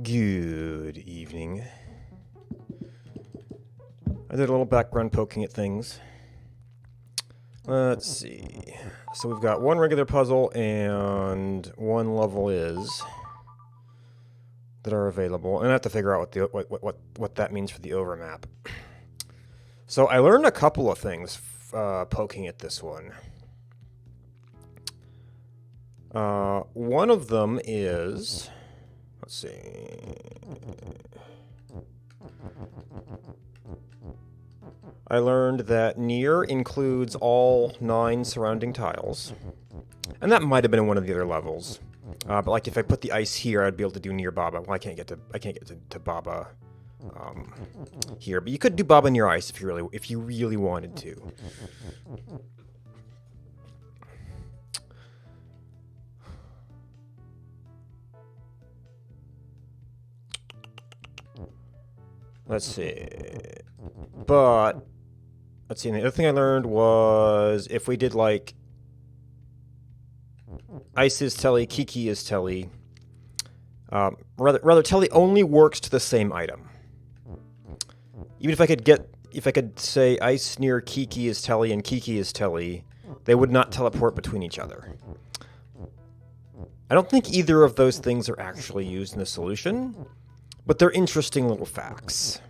Good evening. I did a little background poking at things. Let's see. So we've got one regular puzzle and one level is that are available, and I have to figure out what that means for the overmap. So I learned a couple of things poking at this one. One of them is, let's see. I learned that near includes all 9 surrounding tiles, and that might have been in one of the other levels. But like if I put the ice here, I'd be able to do near Baba. Well, I can't get to Baba here, but you could do Baba near ice if you really wanted to. Let's see. But let's see. And the other thing I learned was if we did like ice is telly, Kiki is telly. Rather, telly only works to the same item. Even if I could say ice near Kiki is telly and Kiki is telly, they would not teleport between each other. I don't think either of those things are actually used in the solution, but they're interesting little facts.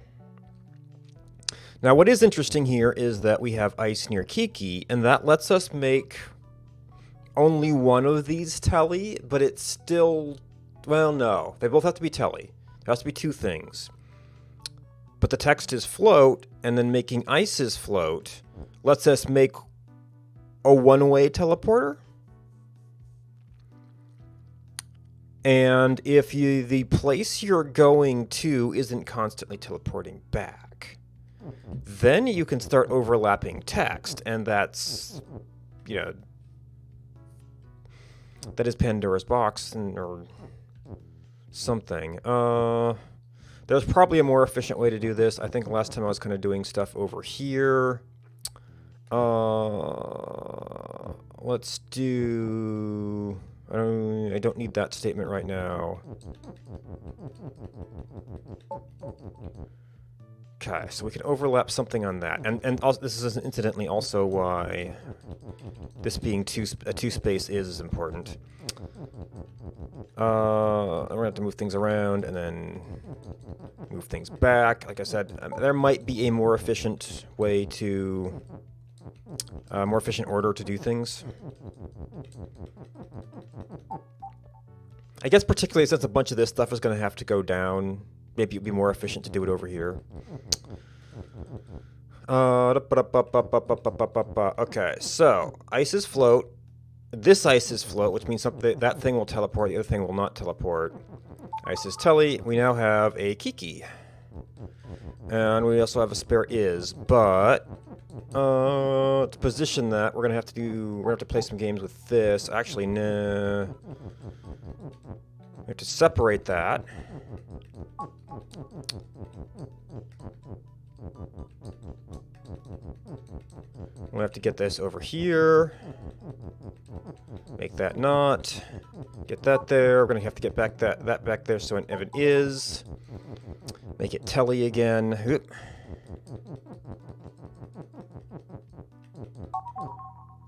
Now, what is interesting here is that we have ice near Kiki, and that lets us make only one of these telly, but it's still, well, no. They both have to be telly. There has to be 2 things. But the text is float, and then making ice's float lets us make a one-way teleporter. And if the place you're going to isn't constantly teleporting back, then you can start overlapping text, and that's, that is Pandora's box or something. There's probably a more efficient way to do this. I think last time I was kind of doing stuff over here. Let's do... I don't need that statement right now. Okay, so we can overlap something on that. And also, this is incidentally also why this being a 2-space is important. We're going to have to move things around and then move things back. Like I said, there might be a more efficient way to... more efficient order to do things. I guess particularly since a bunch of this stuff is going to have to go down, maybe it'd be more efficient to do it over here. Okay, so ice is float. This ice is float, which means that thing will teleport, the other thing will not teleport. Ice is telly. We now have a Kiki. And we also have a spare is, but to position that, we're gonna have to play some games with this. Actually, nah. We have to separate that. We'll have to get this over here. Make that not. Get that there. We're gonna have to get back that back there so if it is. Make it telly again. Oop.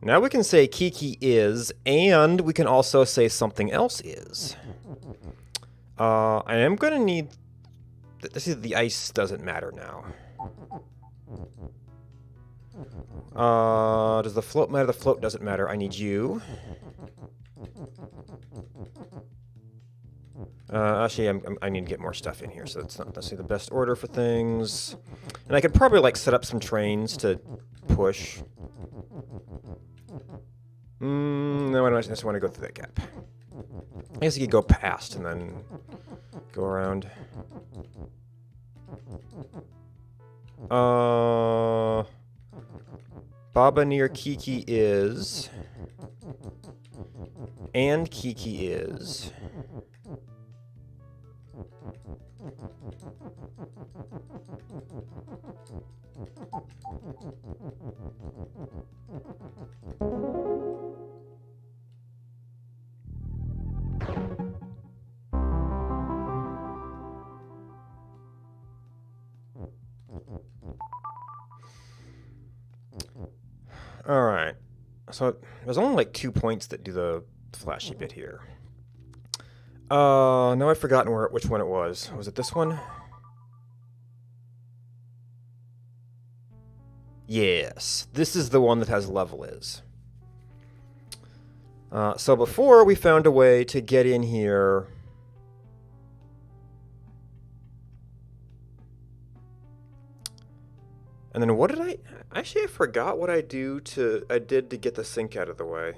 Now we can say Kiki is, and we can also say something else is. I am going to need... The ice doesn't matter now. Does the float matter? The float doesn't matter. I need you. Actually, I need to get more stuff in here, so that's not necessarily the best order for things. And I could probably, set up some trains to push. No, I don't just want to go through that gap. I guess you could go past and then go around. Baba near Kiki is. And Kiki is. Alright. So there's only like 2 points that do the flashy bit here. Now I've forgotten which one it was. Was it this one? Yes, this is the one that has level is. So before we found a way to get in here. And then what did I... Actually, I forgot what I did to get the sink out of the way.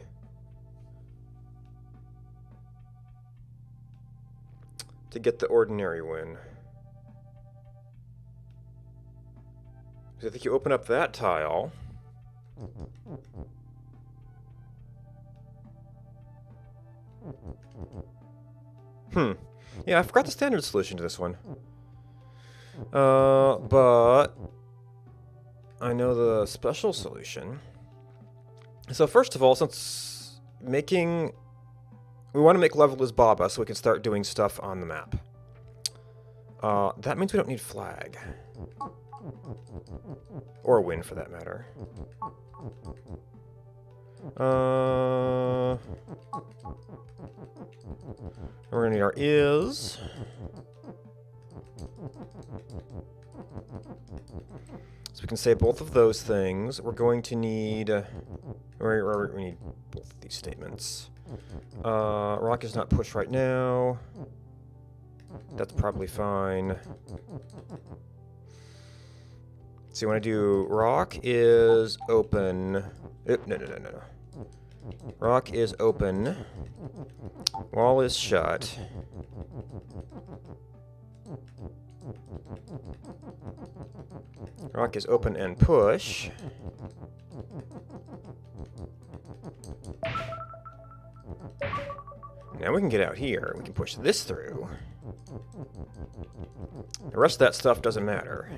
To get the ordinary win. I think you open up that tile. Yeah, I forgot the standard solution to this one. But I know the special solution. So first of all, since we want to make level as Baba so we can start doing stuff on the map. That means we don't need flag. Or win, for that matter. We're going to need our is. So we can say both of those things. We're going to need... we need both of these statements. Rock is not pushed right now. That's probably fine. So you want to do rock is open. No. Rock is open. Wall is shut. Rock is open and push. Now we can get out here. We can push this through. The rest of that stuff doesn't matter.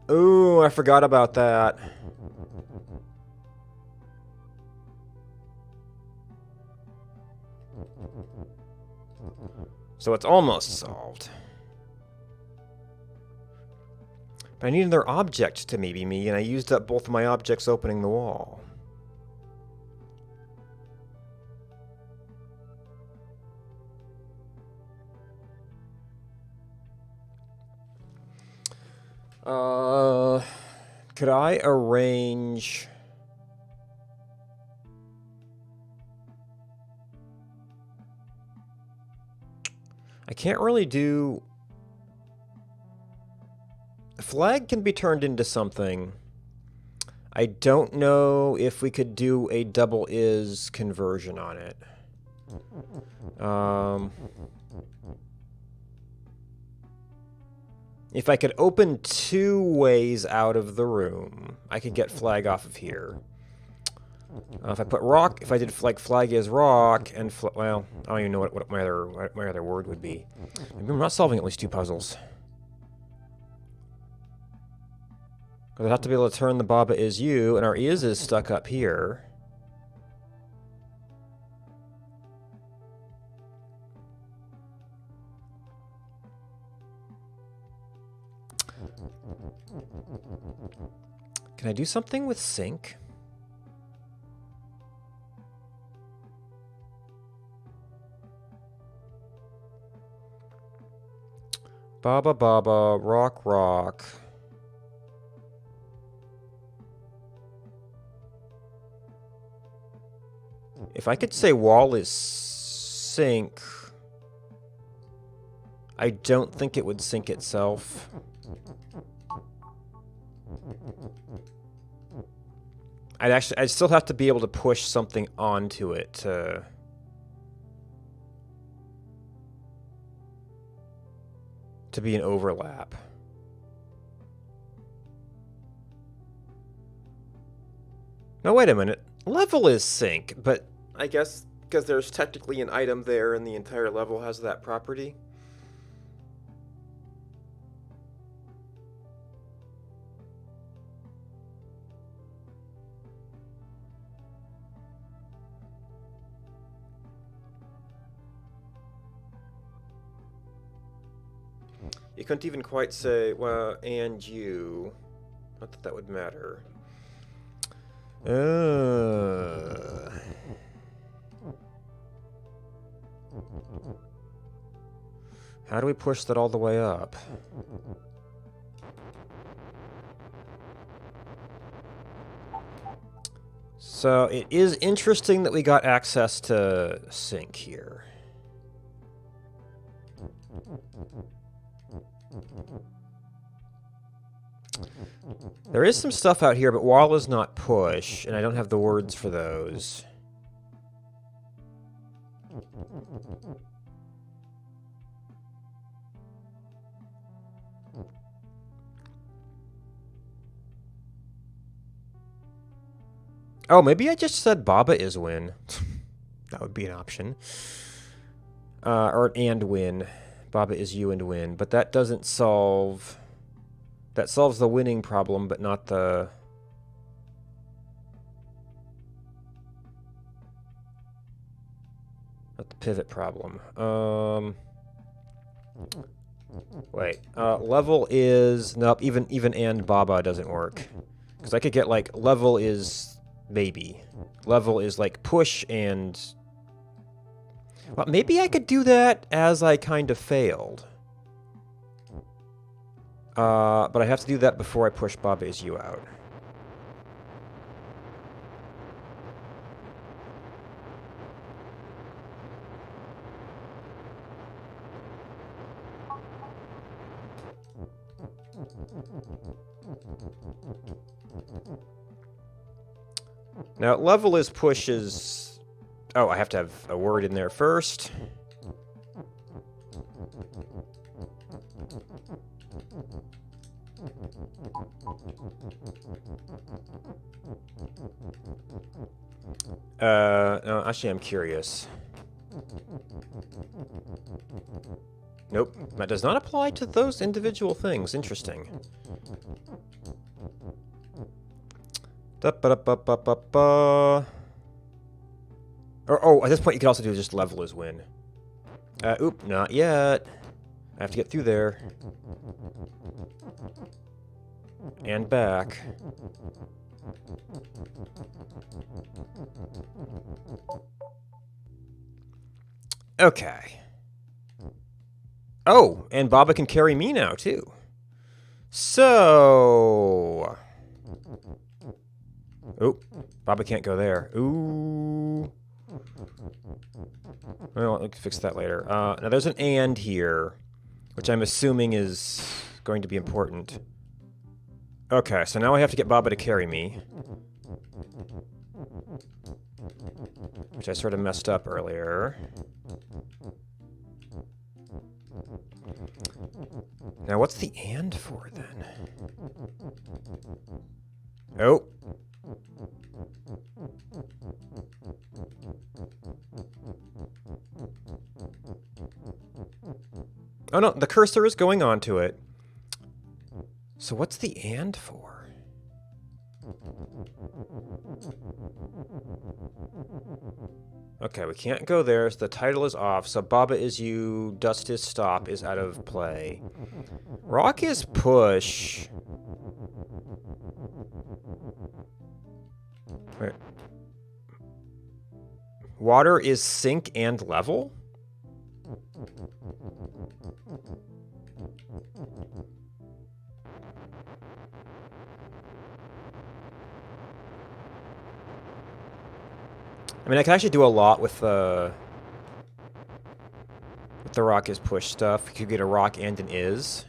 Oh, I forgot about that. So it's almost solved. But I need another object to maybe me, and I used up both of my objects opening the wall. Could I arrange... I can't really do... Flag can be turned into something. I don't know if we could do a double is conversion on it. If I could open 2 ways out of the room, I could get flag off of here. If I put rock, if I did flag is rock, and well, I don't even know what my other word would be. Maybe I'm not solving at least 2 puzzles. Because I'd have to be able to turn the Baba is you, and our is stuck up here. Can I do something with sync? Baba, rock. If I could say wall is sync, I don't think it would sync itself. I'd still have to be able to push something onto it to be an overlap. Now wait a minute. Level is sync, but I guess because there's technically an item there and the entire level has that property. You couldn't even quite say, well, and you. Not that that would matter. How do we push that all the way up? So it is interesting that we got access to sync here. There is some stuff out here, but wall is not push, and I don't have the words for those. Oh, maybe I just said Baba is win. That would be an option. Or and win. Baba is you and win. But that doesn't solve... That solves the winning problem, but not the... Not the pivot problem. Wait. Level is... Nope, even and Baba doesn't work. Because I could get, like, level is... Maybe. Level is, like, push and... Well, maybe I could do that as I kind of failed. But I have to do that before I push Baba is you out. Now, level is push is... Oh, I have to have a word in there first. No, actually, I'm curious. Nope, that does not apply to those individual things. Interesting. Or, oh, at this point you could also do just level as win. Oop, not yet. I have to get through there. And back. Okay. Oh, and Baba can carry me now, too. So... Oh, Baba can't go there. Ooh. Well, we can fix that later. Now there's an and here, which I'm assuming is going to be important. Okay, so now I have to get Baba to carry me. Which I sort of messed up earlier. Now what's the and for then? Oh. Oh no, the cursor is going on to it. So what's the and for? Okay, we can't go there, so the title is off, so Baba is you, Dust is stop is out of play. Rock is push. Wait. Water is sink and level? I mean, I can actually do a lot with the rock is push stuff. You could get a rock and an is.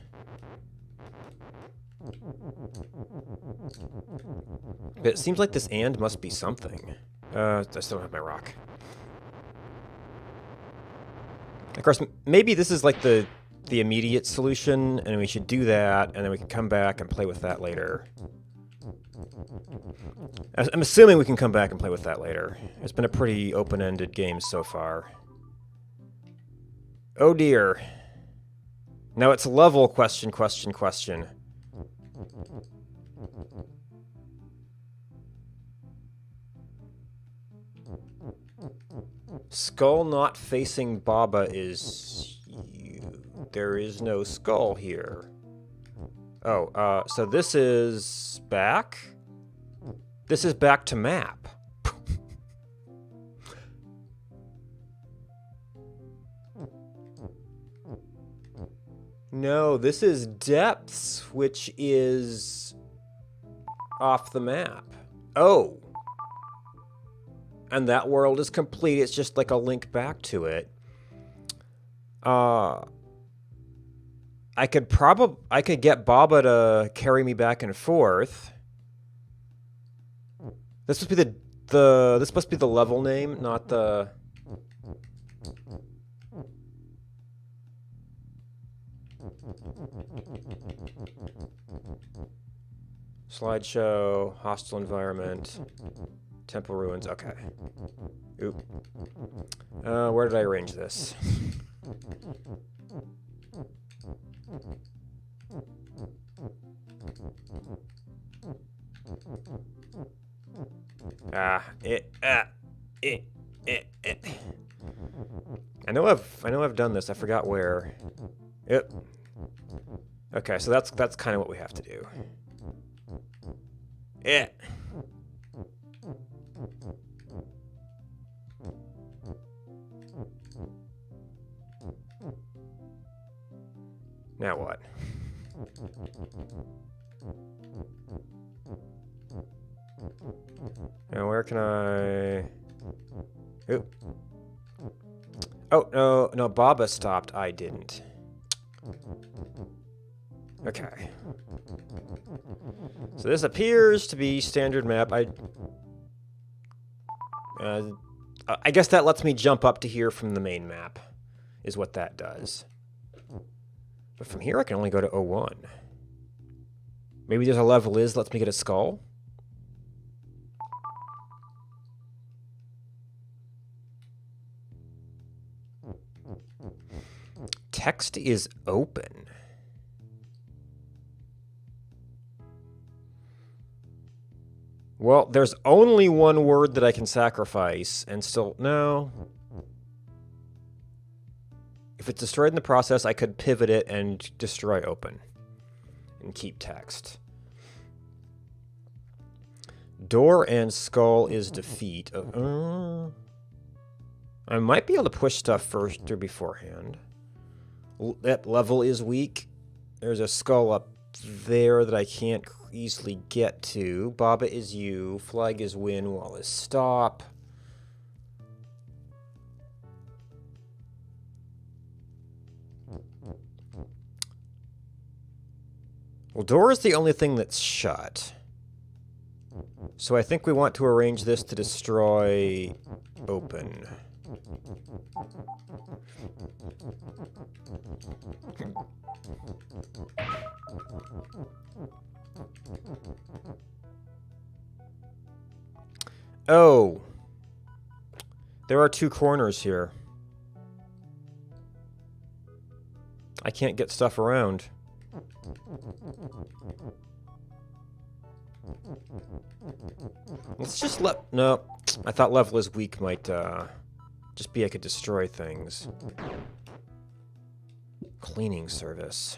But it seems like this and must be something. I still don't have my rock. Of course, maybe this is like the immediate solution, and we should do that, and then we can come back and play with that later. I'm assuming we can come back and play with that later. It's been a pretty open-ended game so far. Oh dear. Now it's level question. Skull not facing Baba is you. There is no skull here. Oh, so this is back? This is back to map. No, this is depths, which is off the map. Oh. And that world is complete. It's just like a link back to it. I could get Baba to carry me back and forth. This must be this must be the level name, not the... Slideshow, hostile environment, temple ruins. Okay. Oop. Where did I arrange this? I know I've done this. I forgot where. Yep. Okay, so that's kind of what we have to do. Yeah. Now what? Now where can I... Oop. Oh, no, Baba stopped. I didn't. Okay. So this appears to be standard map. I guess that lets me jump up to here from the main map, is what that does. But from here I can only go to 01. Maybe there's a level is lets me get a skull? Text is open. Well, there's only one word that I can sacrifice, and still... No. If it's destroyed in the process, I could pivot it and destroy open. And keep text. Door and skull is defeat. I might be able to push stuff first or beforehand. That level is weak. There's a skull up there that I can't easily get to. Baba is you. Flag is win. Wall is stop. Well, door is the only thing that's shut. So I think we want to arrange this to destroy open. Oh. There are two corners here. I can't get stuff around. Let's just no. I thought level is weak might just be I could destroy things. Cleaning service.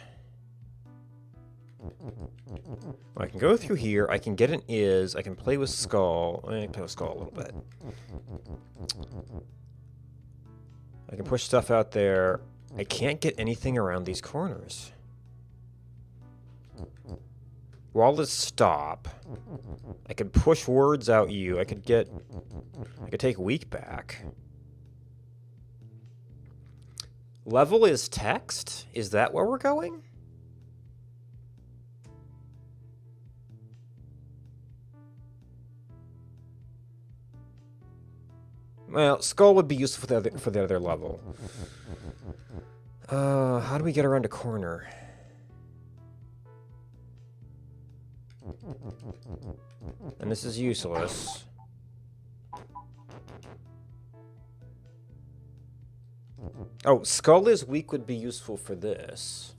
Well, I can go through here. I can get an is. I can play with skull. I can play with skull a little bit. I can push stuff out there. I can't get anything around these corners. Wall is stop. I could push words out you. I could take weak back. Level is text? Is that where we're going? Well, skull would be useful for the other level. How do we get around a corner? And this is useless. Oh, skull is weak would be useful for this.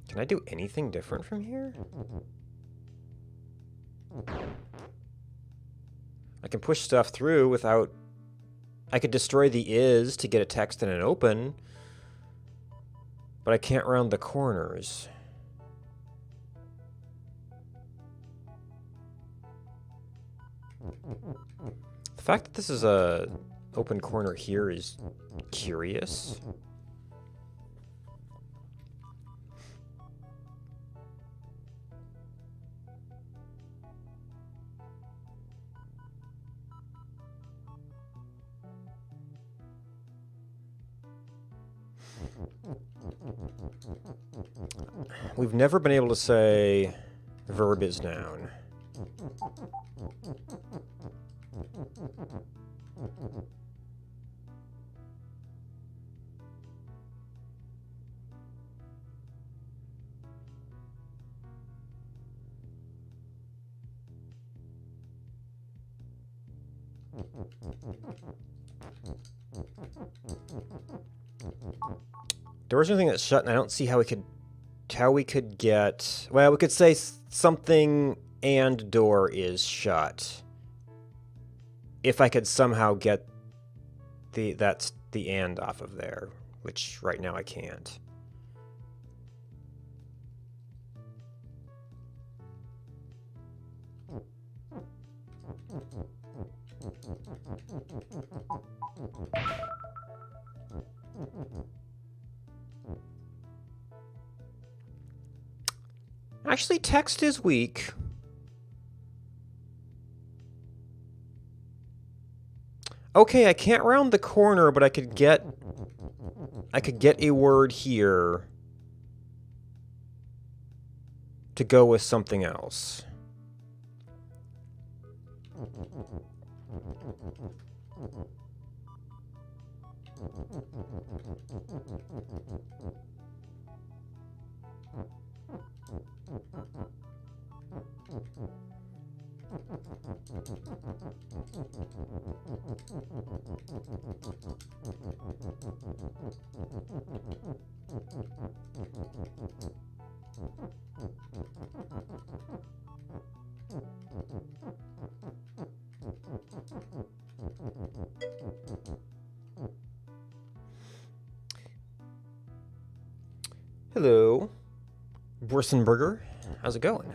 Can I do anything different from here? I can push stuff through without... I could destroy the is to get a text and an open, but I can't round the corners. The fact that this is a open corner here is curious. We've never been able to say verb is noun. There was anything that's shut, and I don't see how we could get... Well, we could say something and door is shut. If I could somehow get that's the and off of there, which right now I can't. Actually, text is weak. Okay, I can't round the corner, but I could get a word here to go with something else. Hello, Borsenberger. How's it going?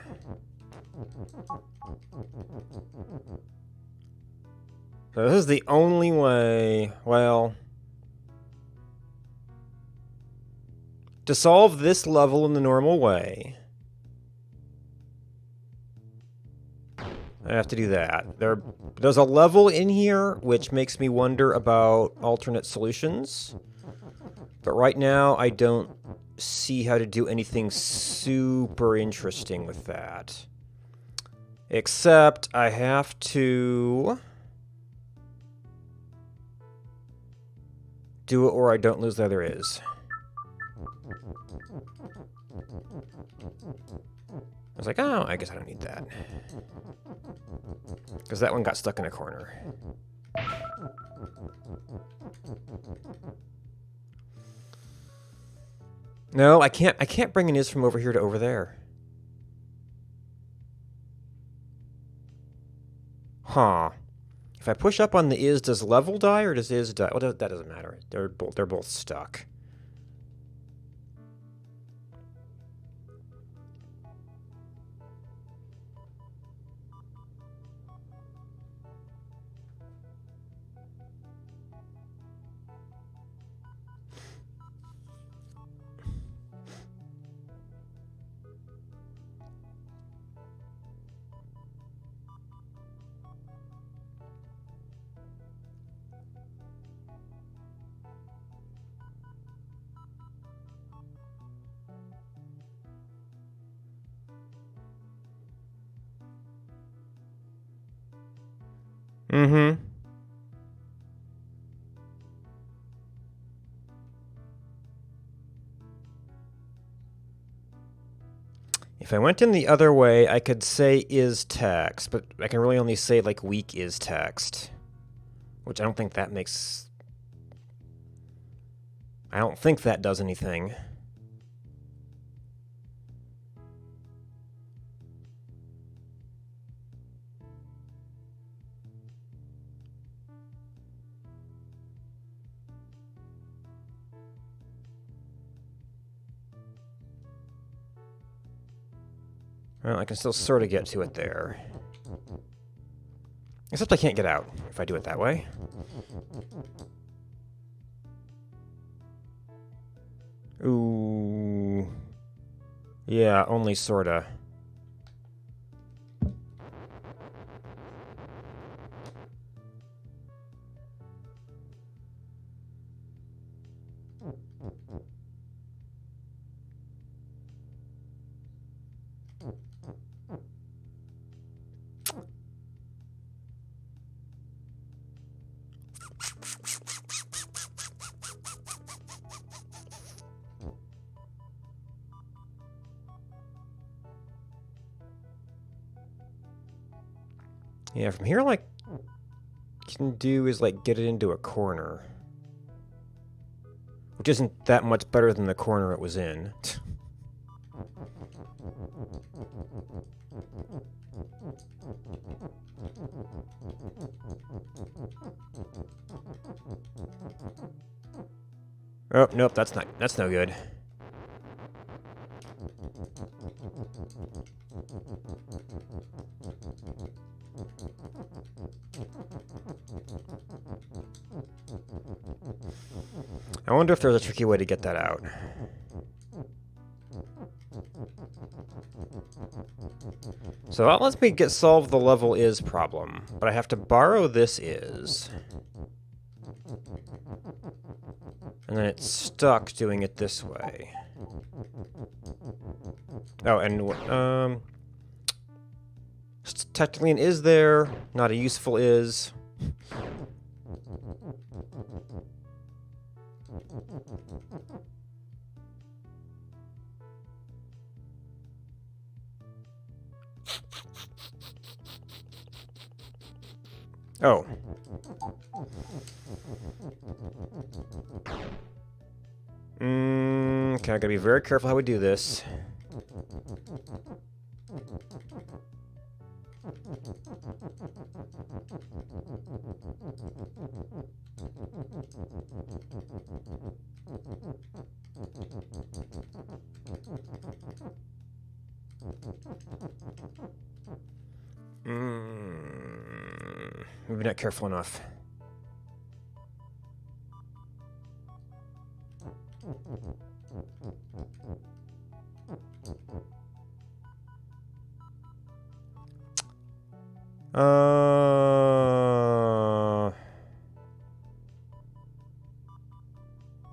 So this is the only way, well, to solve this level in the normal way, I have to do that. There's a level in here which makes me wonder about alternate solutions, but right now I don't see how to do anything super interesting with that. Except I have to do it or I don't lose the other is. I was like, oh, I guess I don't need that. Because that one got stuck in a corner. No, I can't bring an is from over here to over there. Huh. If I push up on the is, does level die or does is die? Well, that doesn't matter. They're both stuck. Mm-hmm. If I went in the other way, I could say is text, but I can really only say like weak is text, which I don't think that makes... I don't think that does anything. Well, I can still sort of get to it there. Except I can't get out if I do it that way. Ooh. Yeah, only sorta. Yeah, from here, like, you can do is, like, get it into a corner. Which isn't that much better than the corner it was in. Oh, nope, that's no good. I wonder if there's a tricky way to get that out. So that lets me solve the level is problem, but I have to borrow this is. And then it's stuck doing it this way. Oh, and technically an is there, not a useful is. Oh. Okay, I gotta be very careful how we do this. Maybe not careful enough.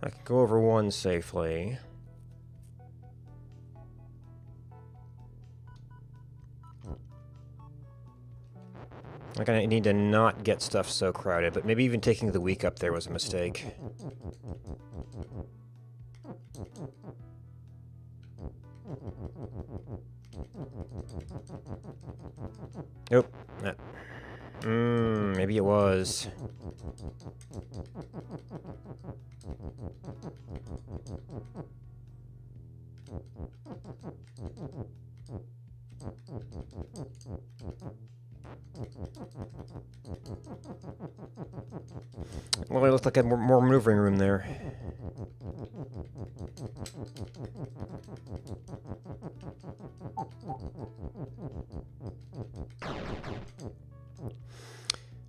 I can go over one safely. Like, I need to not get stuff so crowded, but maybe even taking the weak up there was a mistake. Nope. Maybe it was. Well, it looks like I had more maneuvering room there.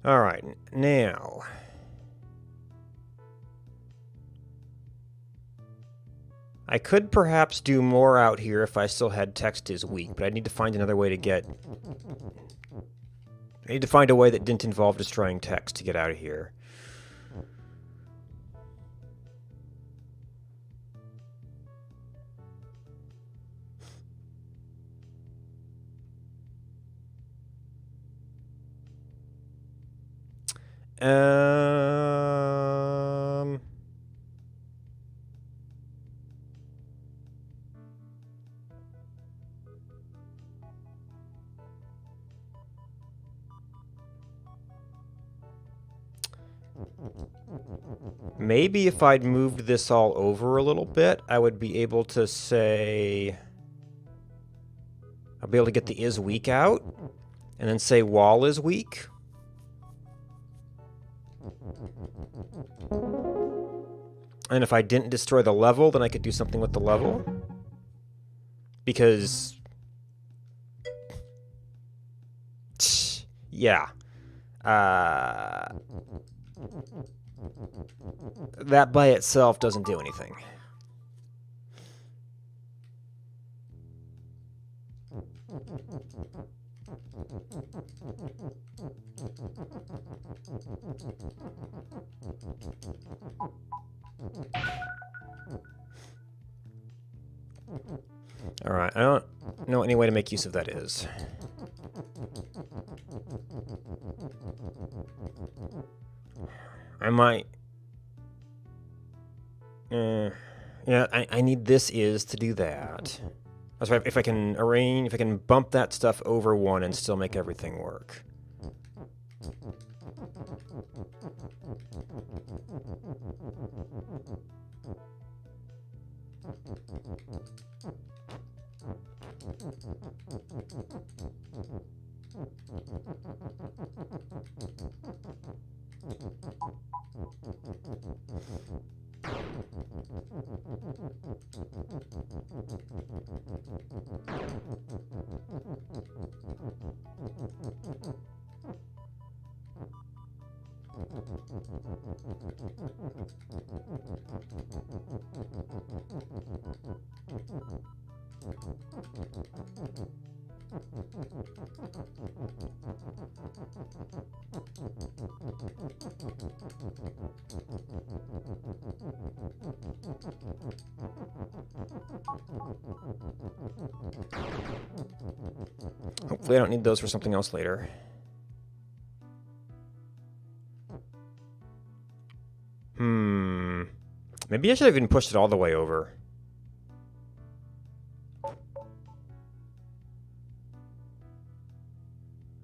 All right, now. I could perhaps do more out here if I still had text is weak, but I need to find another way to get... I need to find a way that didn't involve destroying text to get out of here. Maybe if I'd moved this all over a little bit, I would be able to say... I'll be able to get the is weak out, and then say wall is weak. And if I didn't destroy the level, then I could do something with the level. Because yeah. That by itself doesn't do anything. Alright, I don't know any way to make use of that is. I might... yeah, I need this is to do that. That's right, if I can bump that stuff over one and still make everything work. Hopefully I don't need those for something else later. Maybe I should have even pushed it all the way over.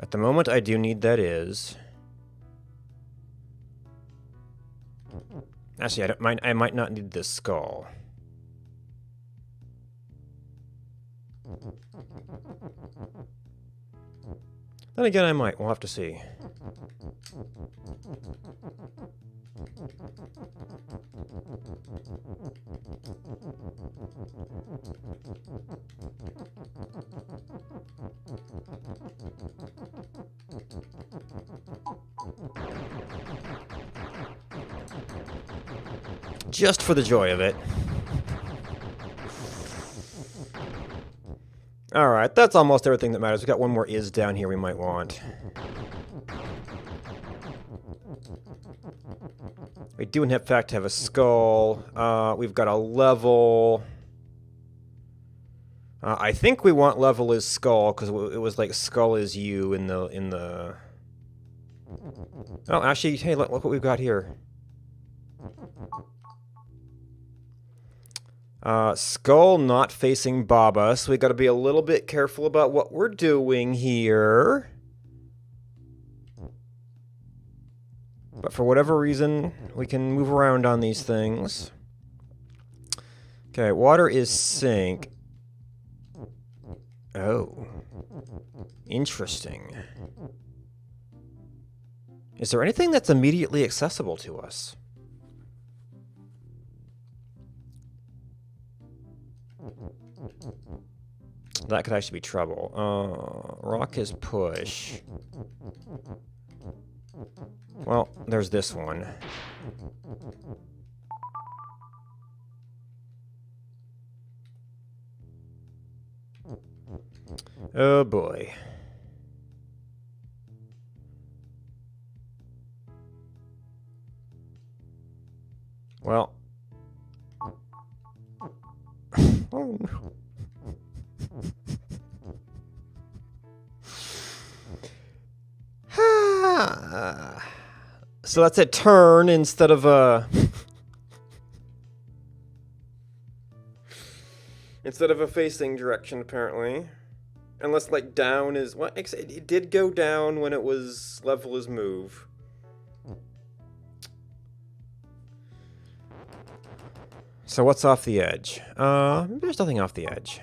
At the moment, I do need that is. Actually, I might not need this skull. Then again, I might. We'll have to see. Just for the joy of it. Alright, that's almost everything that matters. We've got one more is down here we might want. We do in fact have a skull. We've got a level. I think we want level is skull, because it was like skull is you in the... Oh, actually, hey, look what we've got here. Skull not facing Baba, so we got to be a little bit careful about what we're doing here. But for whatever reason, we can move around on these things. Okay, water is sink. Oh. Interesting. Is there anything that's immediately accessible to us? That could actually be trouble. Rock is push. Well, there's this one. Oh boy. Well. Oh no. So that's a turn instead of a... instead of a facing direction, apparently. Unless, like, down is... What? It did go down when it was level as move. So what's off the edge? Maybe there's nothing off the edge.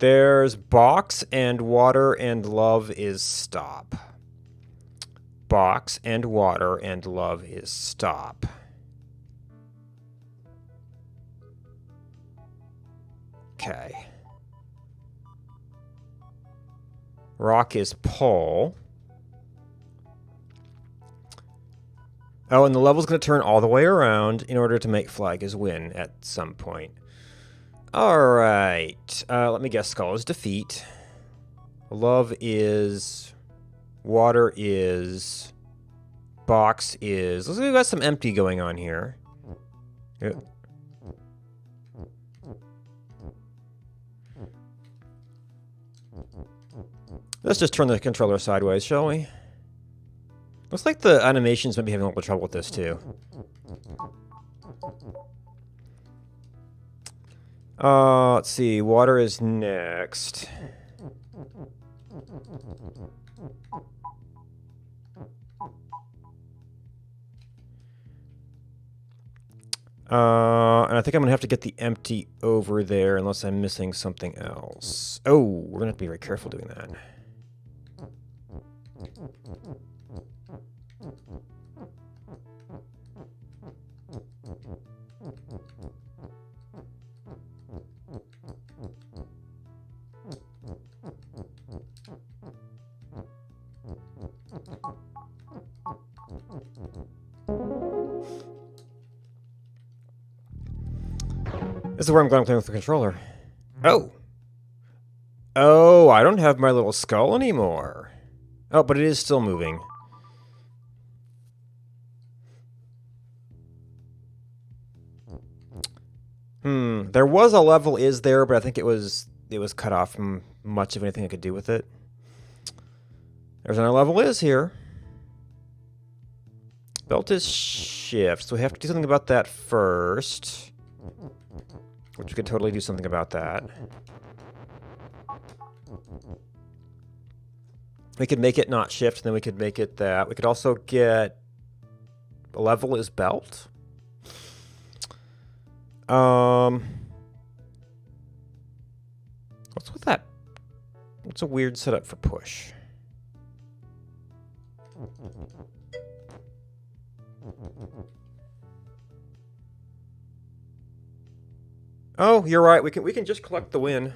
There's box and water and love is stop. Box and water and love is stop. Okay. Rock is pull. Oh, and the level's going to turn all the way around in order to make flag is win at some point. All right. Let me guess. Skull is defeat. Love is... Water is... Box is... Looks like we've got some empty going on here. Yeah. Let's just turn the controller sideways, shall we? Looks like the animations might be having a little trouble with this, too. Let's see. Water is next. And I think I'm going to have to get the empty over there unless I'm missing something else. Oh, we're going to have to be very careful doing that. This is where I'm glad I'm playing with the controller. Oh! Oh, I don't have my little skull anymore. Oh, but it is still moving. There was a level is there, but I think it was cut off from much of anything I could do with it. There's another level is here. Belt is shift, so we have to do something about that first. Which we could totally do something about that. We could make it not shift, and then we could make it that. We could also get... A level is belt? What's with that? What's a weird setup for push? Oh, you're right. We can just collect the win.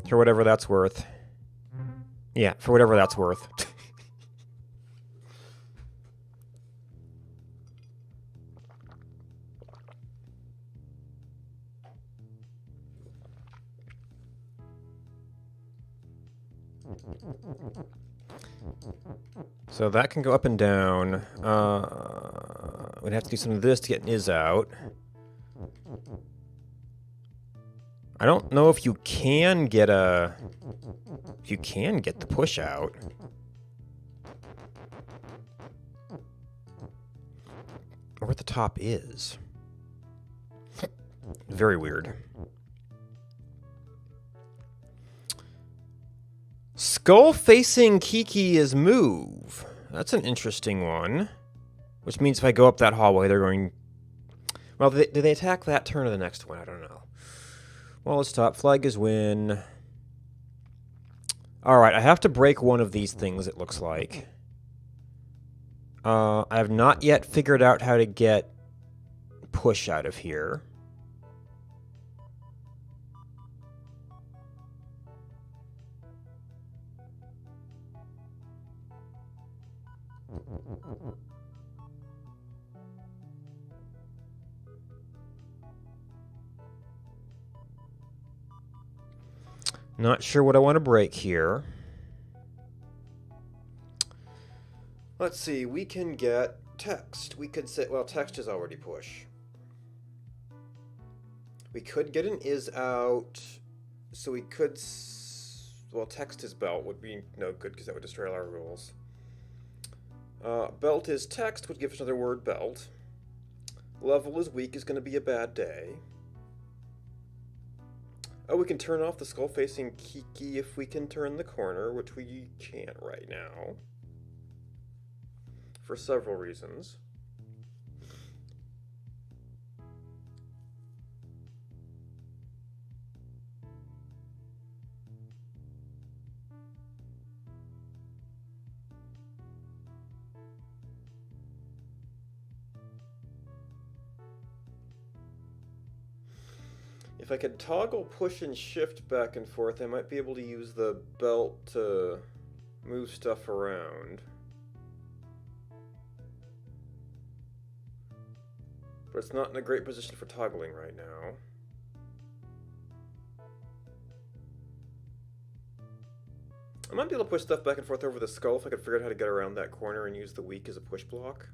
For whatever that's worth. Yeah, for whatever that's worth. So that can go up and down. We'd have to do some of this to get Niz out. I don't know if you can get a... If you can get the push out. Or what the top is. Very weird. Skull facing Kiki is move. That's an interesting one. Which means if I go up that hallway, they're going... Well, do they attack that turn or the next one? I don't know. Well, let's stop. Flag is win. Alright, I have to break one of these things, it looks like. I have not yet figured out how to get push out of here. Not sure what I want to break here. Let's see, we can get text. We could say, well, text is already push. We could get an is out, so we could, well, text is belt would be no good because that would destroy all our rules. Belt is text would give us another word belt. Level is weak is going to be a bad day. Oh, we can turn off the skull facing Kiki if we can turn the corner, which we can't right now. For several reasons. If I could toggle push and shift back and forth, I might be able to use the belt to move stuff around. But it's not in a great position for toggling right now. I might be able to push stuff back and forth over the skull if I could figure out how to get around that corner and use the weak as a push block.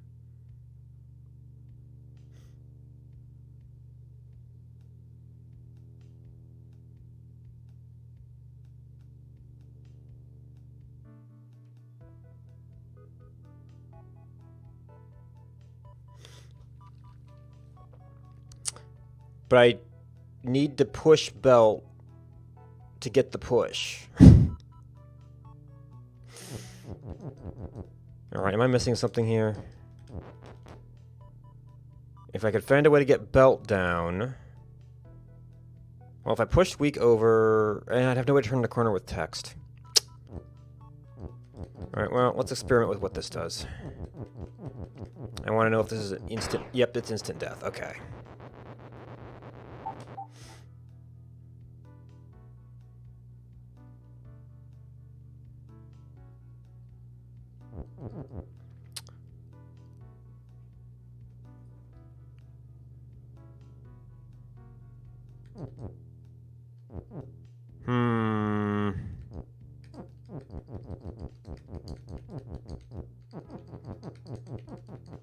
But I need to push belt to get the push. Alright, am I missing something here? If I could find a way to get belt down... Well, if I push weak over... I'd have no way to turn the corner with text. Alright, well, let's experiment with what this does. I want to know if this is an instant... Yep, it's instant death. Okay.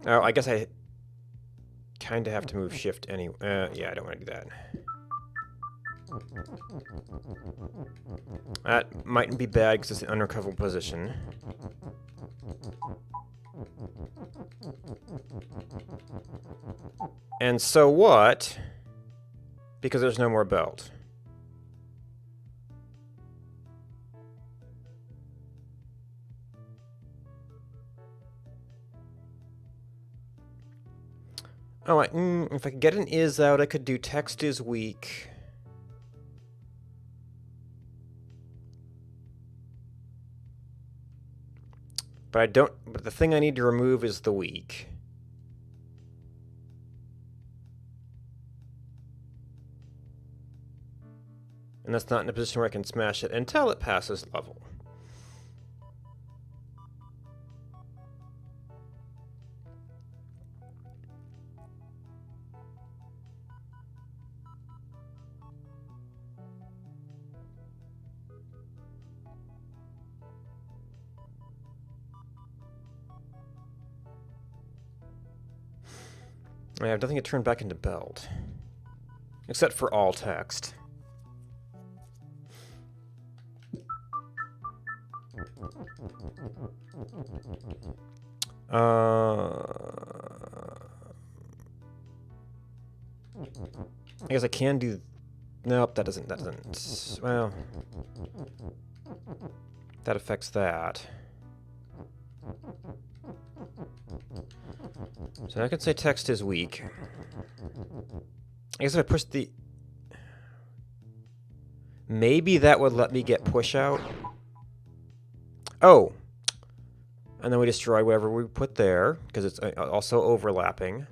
Oh, I guess I kind of have to move shift anyway. Yeah, I don't want to do that. That mightn't be bad because it's an unrecoverable position. And so what? Because there's no more belt. Oh, if I could get an is out, I could do text is weak. But I don't. But the thing I need to remove is the weak. And that's not in a position where I can smash it until it passes level. I have nothing to turn back into belt. Except for all text. I guess I can do... Nope, that doesn't... Well... That affects that. So I could say text is weak. I guess if I push the... Maybe that would let me get push out. Oh! And then we destroy whatever we put there, because it's also overlapping.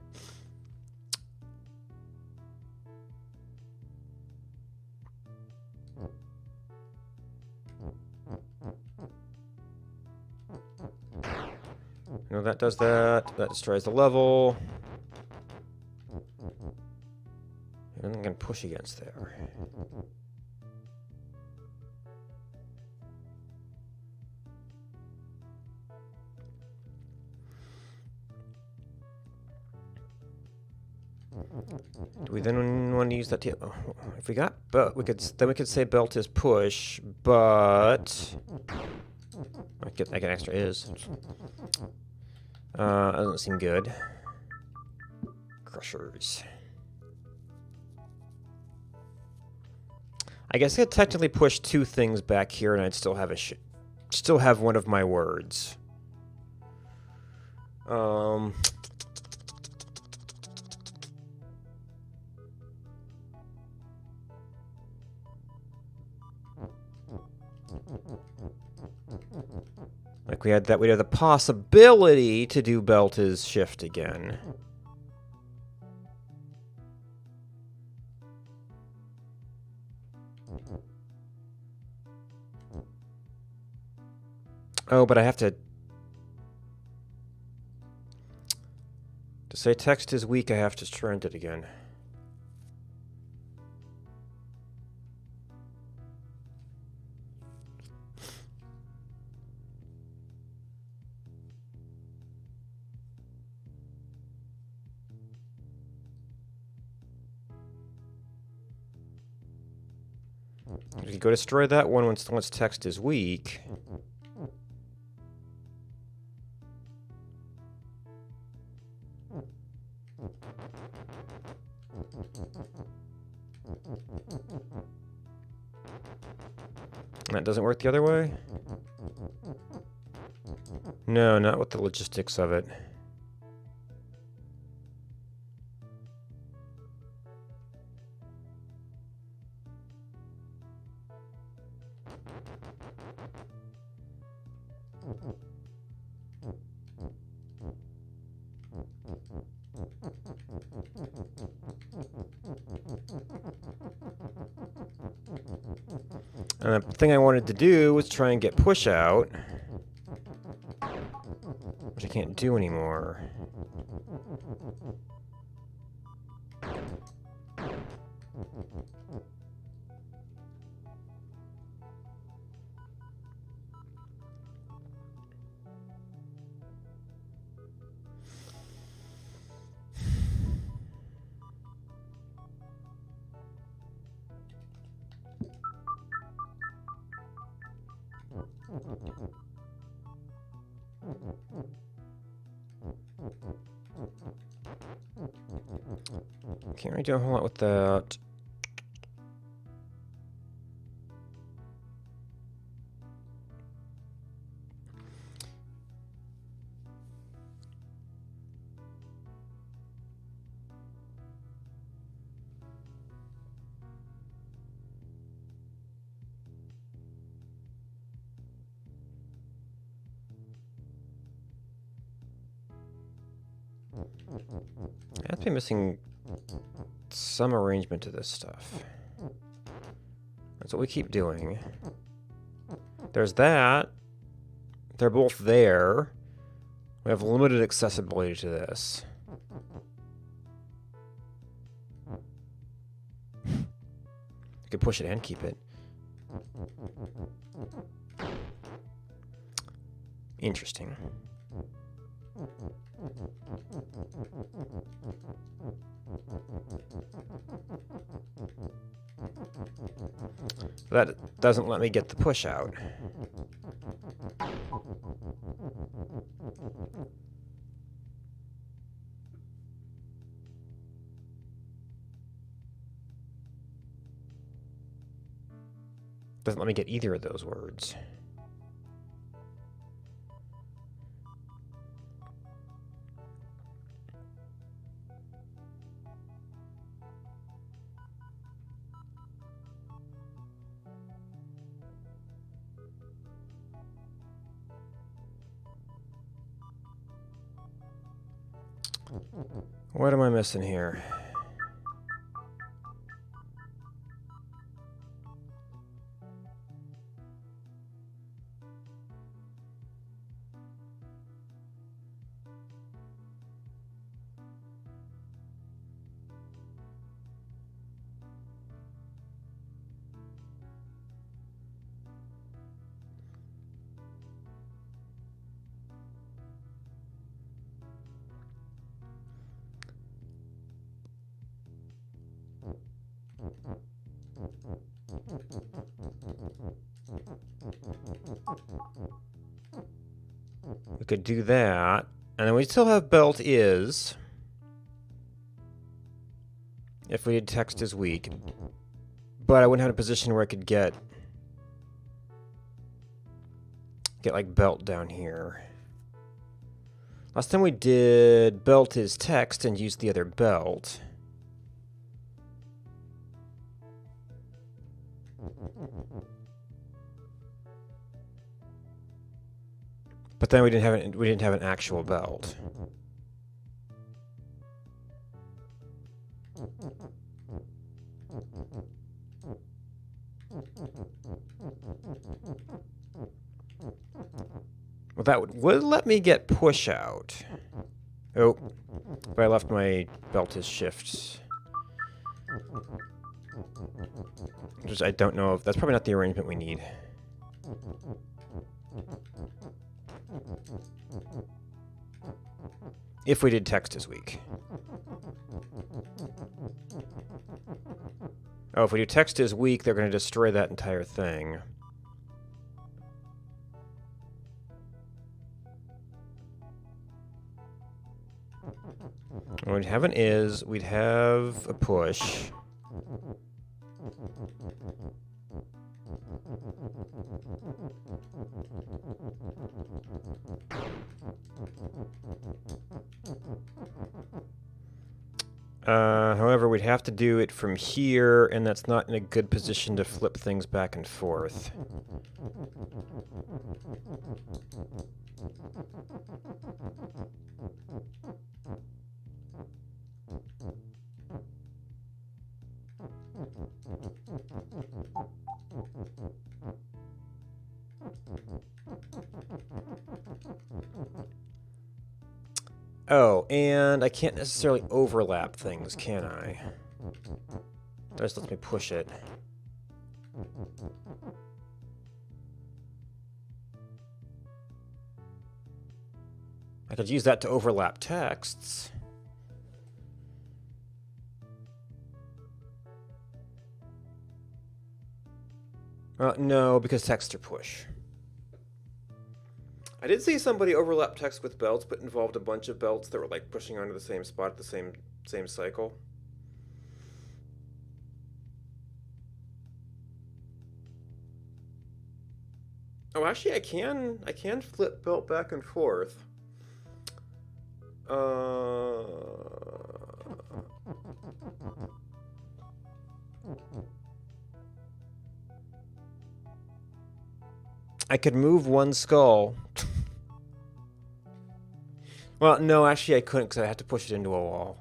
No, that does that. That destroys the level. And I'm going to push against there. Do we then want to use that? If we got belt, then we could say belt is push, but I get an extra is. Doesn't seem good. Crushers. I guess I could technically push two things back here, and I'd still have still have one of my words. Like we had that, we'd have the possibility to do belt is shift again. Oh, but I have to say text is weak, I have to strand it again. If you go destroy that one once text is weak. That doesn't work the other way? No, not with the logistics of it. And the thing I wanted to do was try and get push out, which I can't do anymore. Can't really do a whole lot with that. I have to be missing some arrangement to this stuff. That's what we keep doing. There's that. They're both there. We have limited accessibility to this. You could push it and keep it. Interesting. That doesn't let me get the push out. Doesn't let me get either of those words. What am I missing here? We could do that, and then we still have belt is if we did text is weak, but I wouldn't have a position where I could get like belt down here. Last time we did belt is text and used the other belt. But then we didn't have an actual belt. that would let me get push out. Oh, but I left my belt as shift. Which I don't know if that's probably not the arrangement we need. If we did text as weak. Oh, if we do text as weak, they're going to destroy that entire thing. What we'd have an is, we'd have a push. However, we'd have to do it from here, and that's not in a good position to flip things back and forth. Oh, and I can't necessarily overlap things, can I? That just lets me push it. I could use that to overlap texts. No, because texts are push. I did see somebody overlap text with belts, but involved a bunch of belts that were like pushing onto the same spot at the same cycle. Oh, actually, I can flip belt back and forth. I could move one skull. Well, no, actually I couldn't because I had to push it into a wall.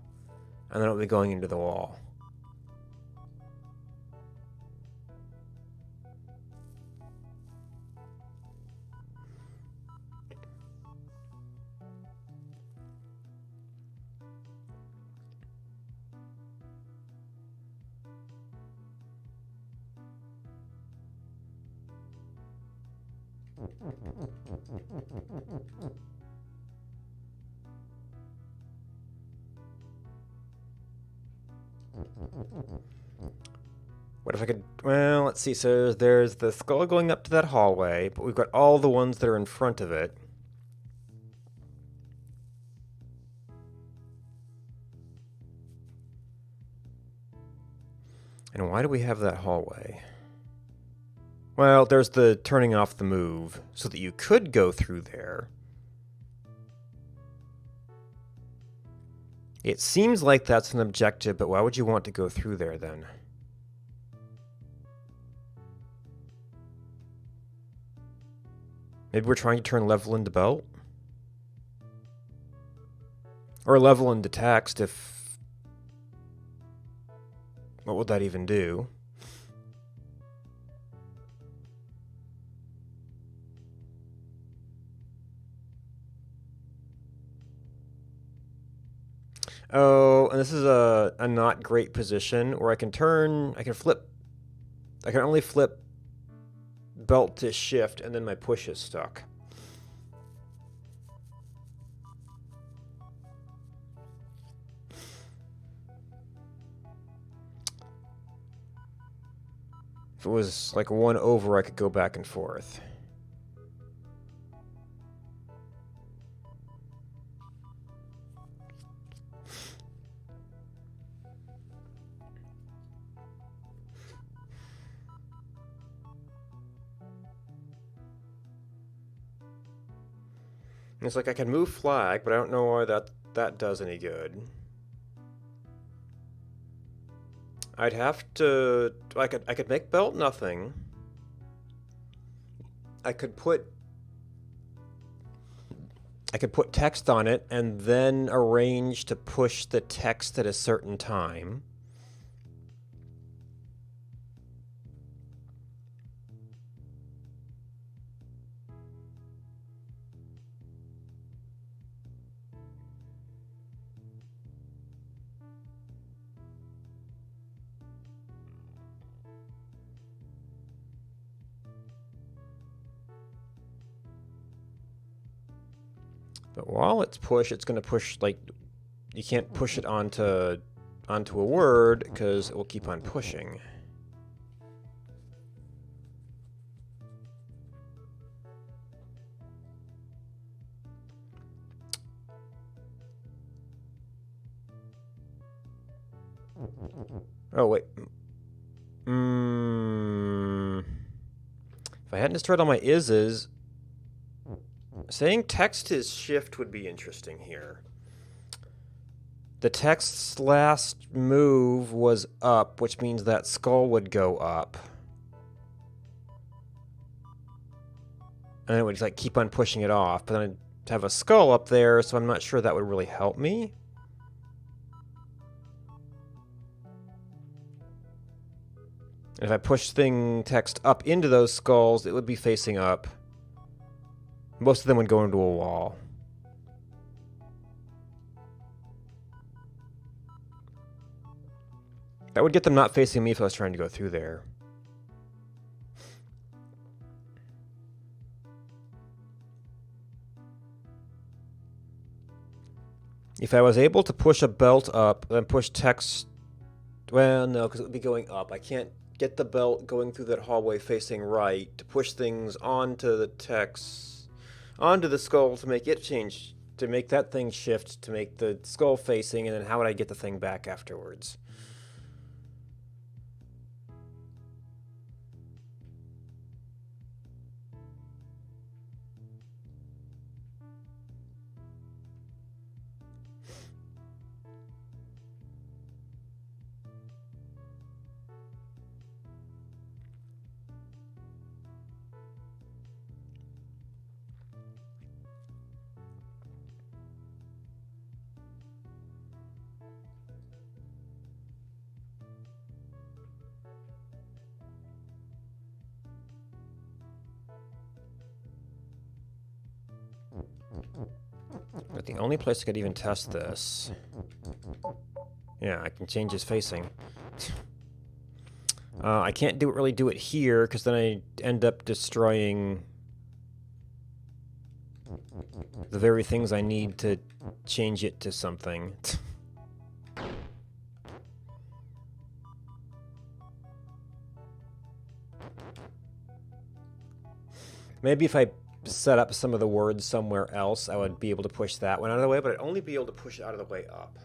And then it would be going into the wall. What if I could... Well, let's see. So there's the skull going up to that hallway, but we've got all the ones that are in front of it. And why do we have that hallway? Well, there's the turning off the move, so that you could go through there. It seems like that's an objective, but why would you want to go through there then? Maybe we're trying to turn level into belt? Or level into text if... What would that even do? Oh, and this is a not great position where I can only flip belt to shift and then my push is stuck. If it was like one over, I could go back and forth. It's like I can move flag, but I don't know why that does any good. I'd have to... I could make belt nothing. I could put text on it and then arrange to push the text at a certain time. But while it's pushed, it's going to push, like, you can't push it onto a word because it will keep on pushing. Oh, wait. If I hadn't destroyed all my is's, saying text is shift would be interesting here. The text's last move was up, which means that skull would go up. And it would like keep on pushing it off, but then I'd have a skull up there, so I'm not sure that would really help me. If I push thing text up into those skulls, it would be facing up. Most of them would go into a wall. That would get them not facing me if I was trying to go through there. If I was able to push a belt up, then push text... Well, no, because it would be going up. I can't get the belt going through that hallway facing right to push things onto the text, onto the skull to make it change, to make that thing shift, to make the skull facing, and then how would I get the thing back afterwards? But the only place I could even test this... Yeah, I can change his facing. I can't really do it here, because then I end up destroying the very things I need to change it to something. Maybe if I set up some of the words somewhere else, I would be able to push that one out of the way, but I'd only be able to push it out of the way up.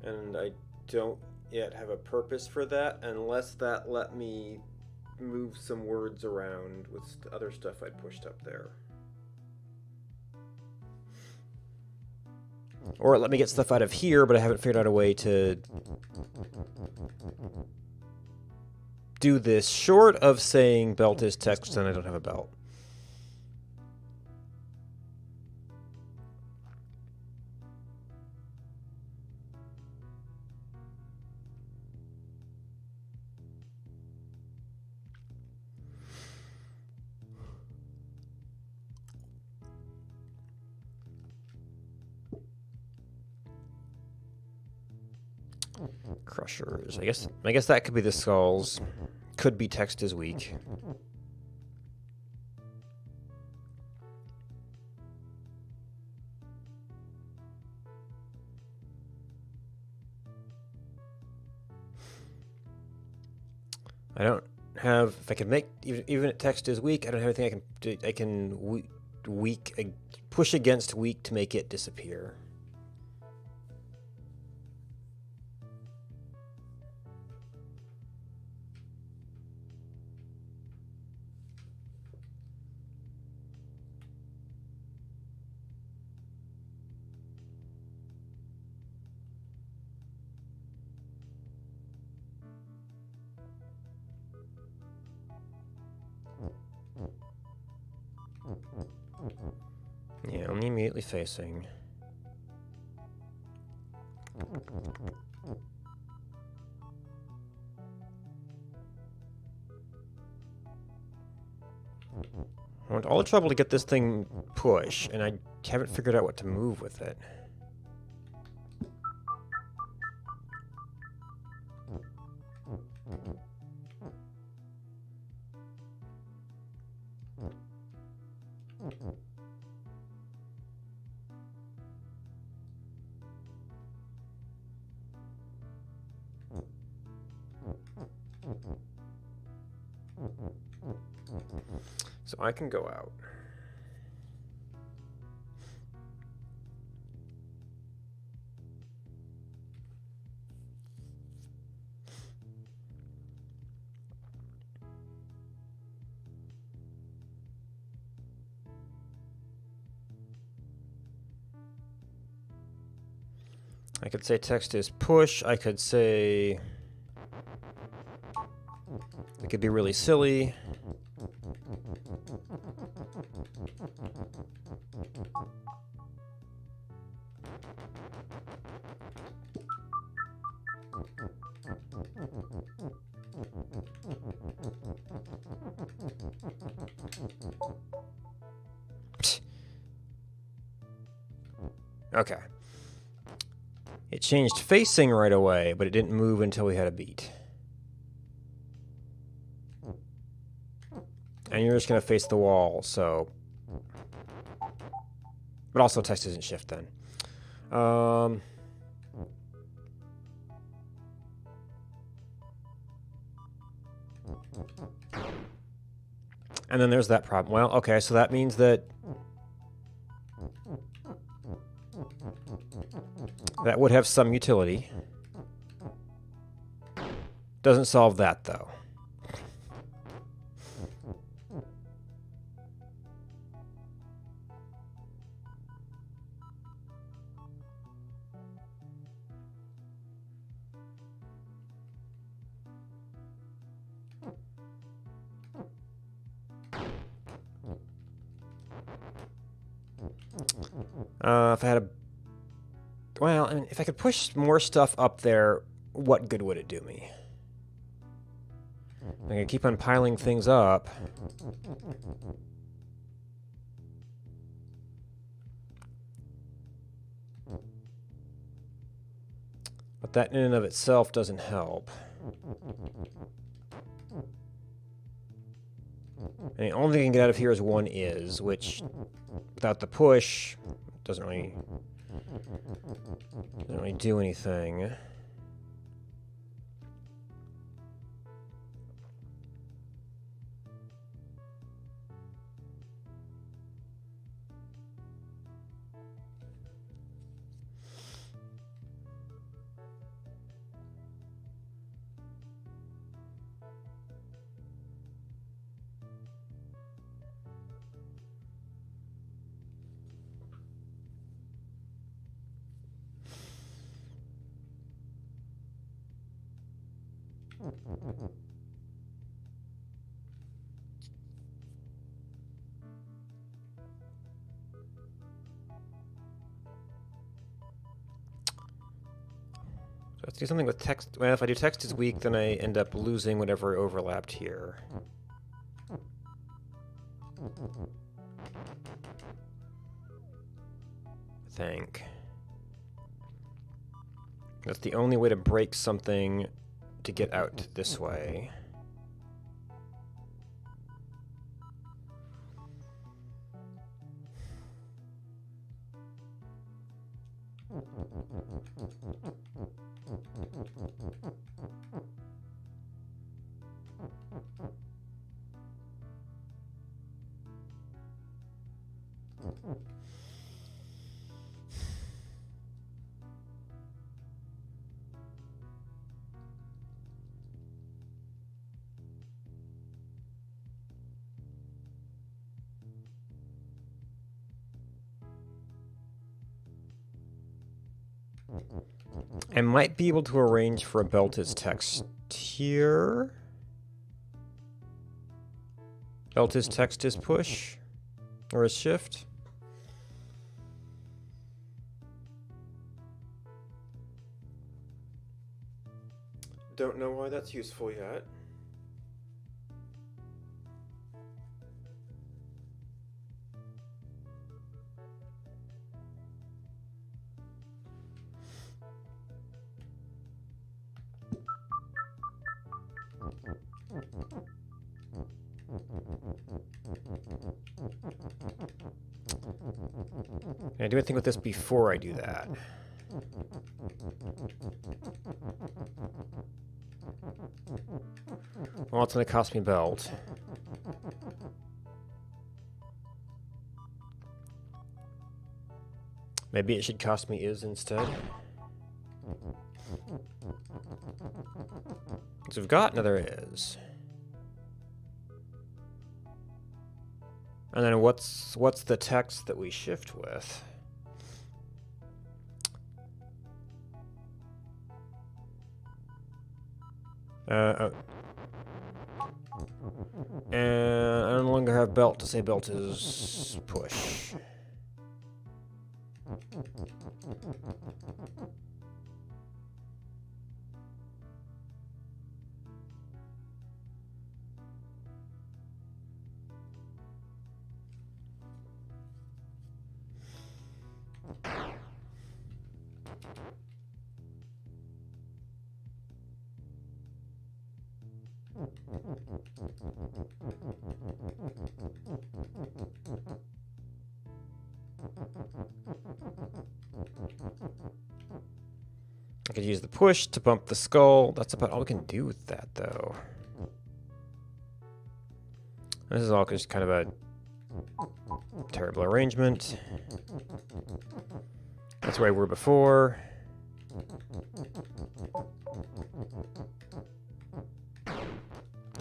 And I don't yet have a purpose for that, unless that let me move some words around with other stuff I'd pushed up there. Or it let me get stuff out of here, but I haven't figured out a way to do this short of saying belt is text and I don't have a belt. Crushers. I guess that could be the skulls. Could be text is weak. I don't have. If I can make even if text is weak, I don't have anything I can do. I can push against weak to make it disappear. Yeah, only immediately facing. I want all the trouble to get this thing push, and I haven't figured out what to move with it. So I can go out. I could say text is push. I could say... It could be really silly. Okay. It changed facing right away, but it didn't move until we had a beat. And you're just going to face the wall, so... But also text isn't shift then. And then there's that problem. Well, okay, so that means that... That would have some utility. Doesn't solve that, though. If I had a... Well, I mean, if I could push more stuff up there, what good would it do me? I can keep on piling things up. But that in and of itself doesn't help. And the only thing I can get out of here is one is, which, without the push, doesn't really do anything. So let's do something with text. Well, if I do text is weak, then I end up losing whatever overlapped here. I think. That's the only way to break something to get out this way. I might be able to arrange for a belt as text here. Belt as text is push. Or as shift. Don't know why that's useful yet. Can I do anything with this before I do that? Well, it's going to cost me belt. Maybe it should cost me is instead. So we've got another is. And then what's the text that we shift with? And I no longer have belt to say belt is push. I could use the push to bump the skull. That's about all we can do with that, though. This is all just kind of a terrible arrangement. That's where we were before.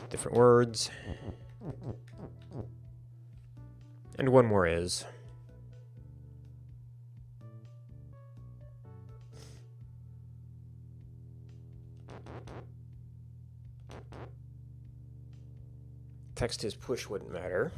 Different words. And one more is. Text is push wouldn't matter.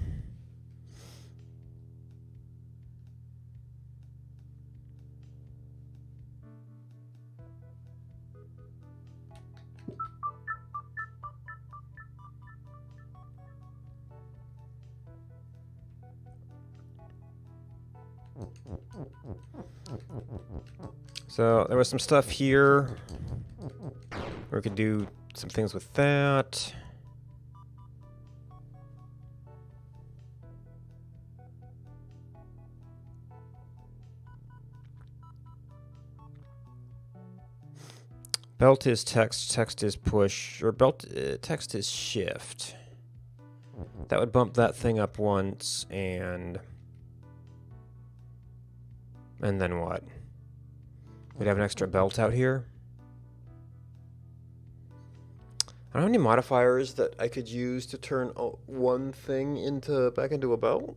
So there was some stuff here. We could do some things with that. Belt is text, text is push, or text is shift. That would bump that thing up once, and then what? We'd have an extra belt out here. I don't have any modifiers that I could use to turn one thing back into a belt.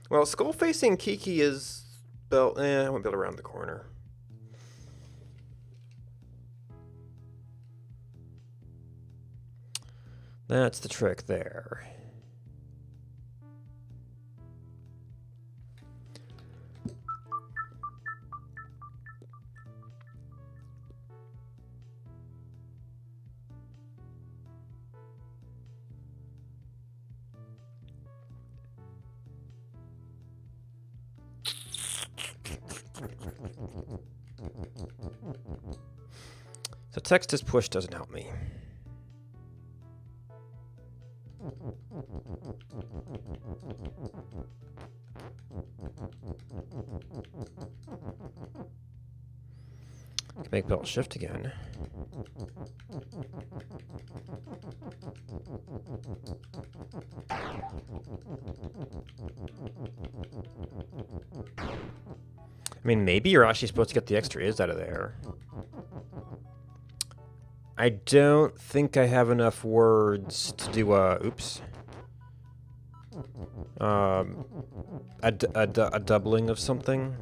Well, skull facing Kiki is belt. I won't build around the corner. That's the trick there. So text is push doesn't help me. Can make belt shift again. I mean, maybe you're actually supposed to get the extra is out of there. I don't think I have enough words to do oops. A doubling of something.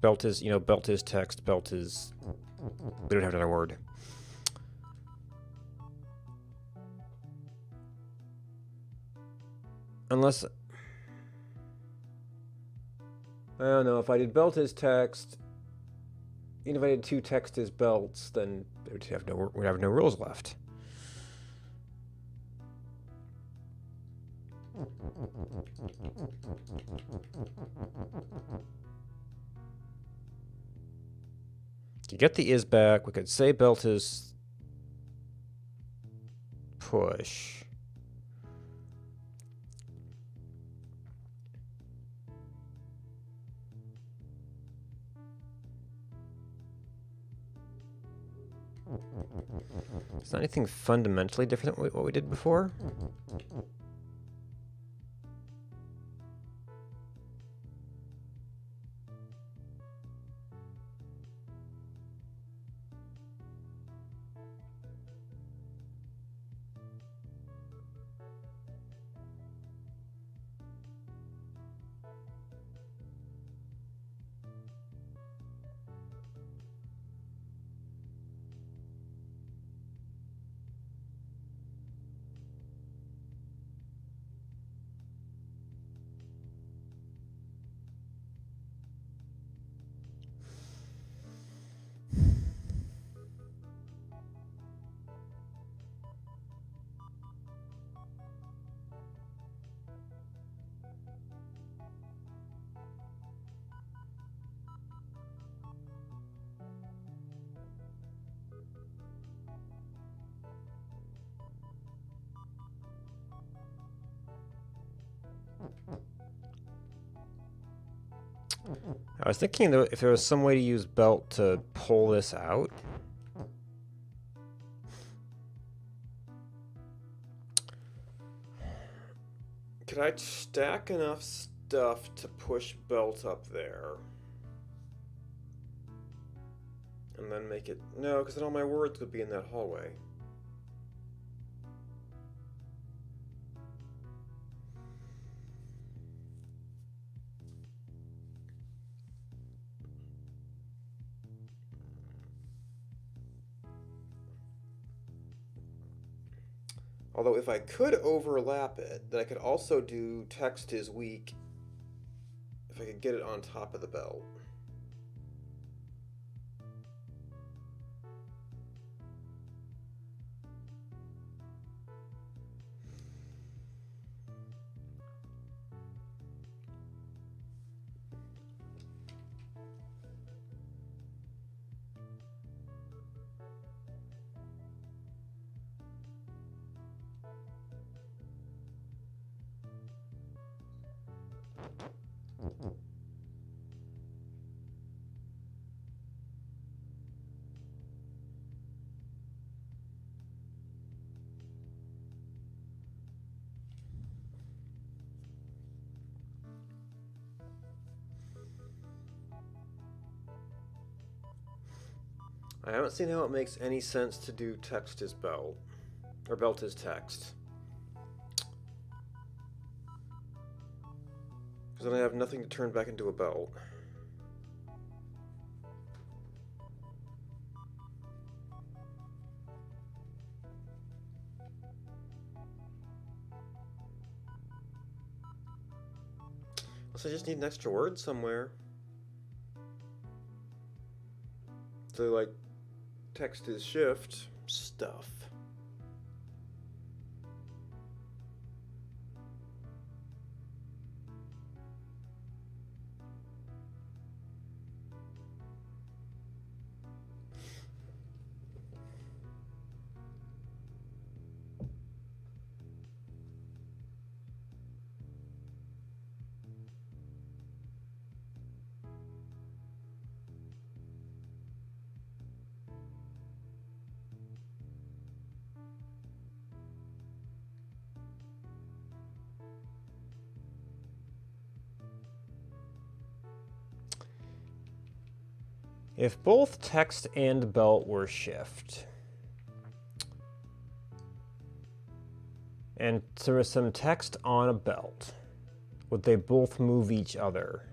Belt is, belt is text, belt is... We don't have another word. Unless... I don't know, if I did belt is text, even if I did two text is belts, then we'd have no rules left. To get the is back, we could say belt is push. Is there anything fundamentally different than what we did before? I was thinking though, if there was some way to use belt to pull this out. Could I stack enough stuff to push belt up there? And then make it... No, because then all my words would be in that hallway. Although if I could overlap it, then I could also do text is weak if I could get it on top of the belt. I haven't seen how it makes any sense to do text as belt, or belt as text. Because then I have nothing to turn back into a belt. Unless I just need an extra word somewhere. So like, text is shift, stuff. If both text and belt were shift, and there was some text on a belt, would they both move each other?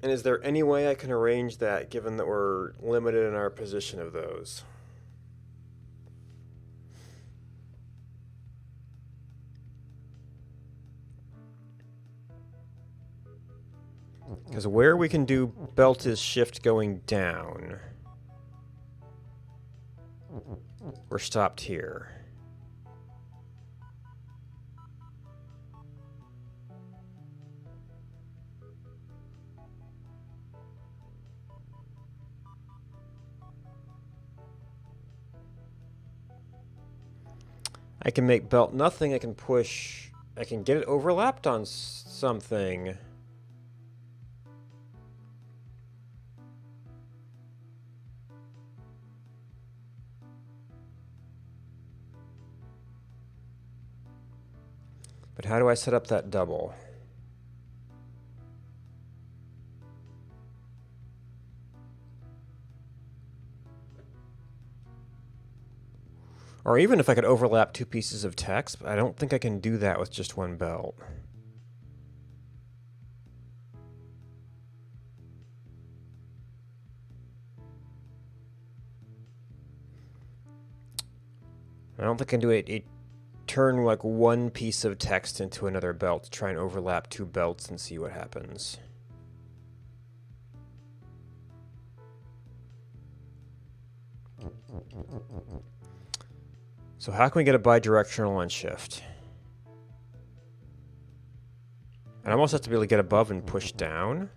And is there any way I can arrange that, given that we're limited in our position of those? Because where we can do belt is shift going down, we're stopped here. I can make belt nothing, I can push, I can get it overlapped on something. But how do I set up that double? Or even if I could overlap two pieces of text, but I don't think I can do that with just one belt. I don't think I can do a turn like one piece of text into another belt to try and overlap two belts and see what happens. So how can we get a bidirectional on shift? I almost have to be able to get above and push down.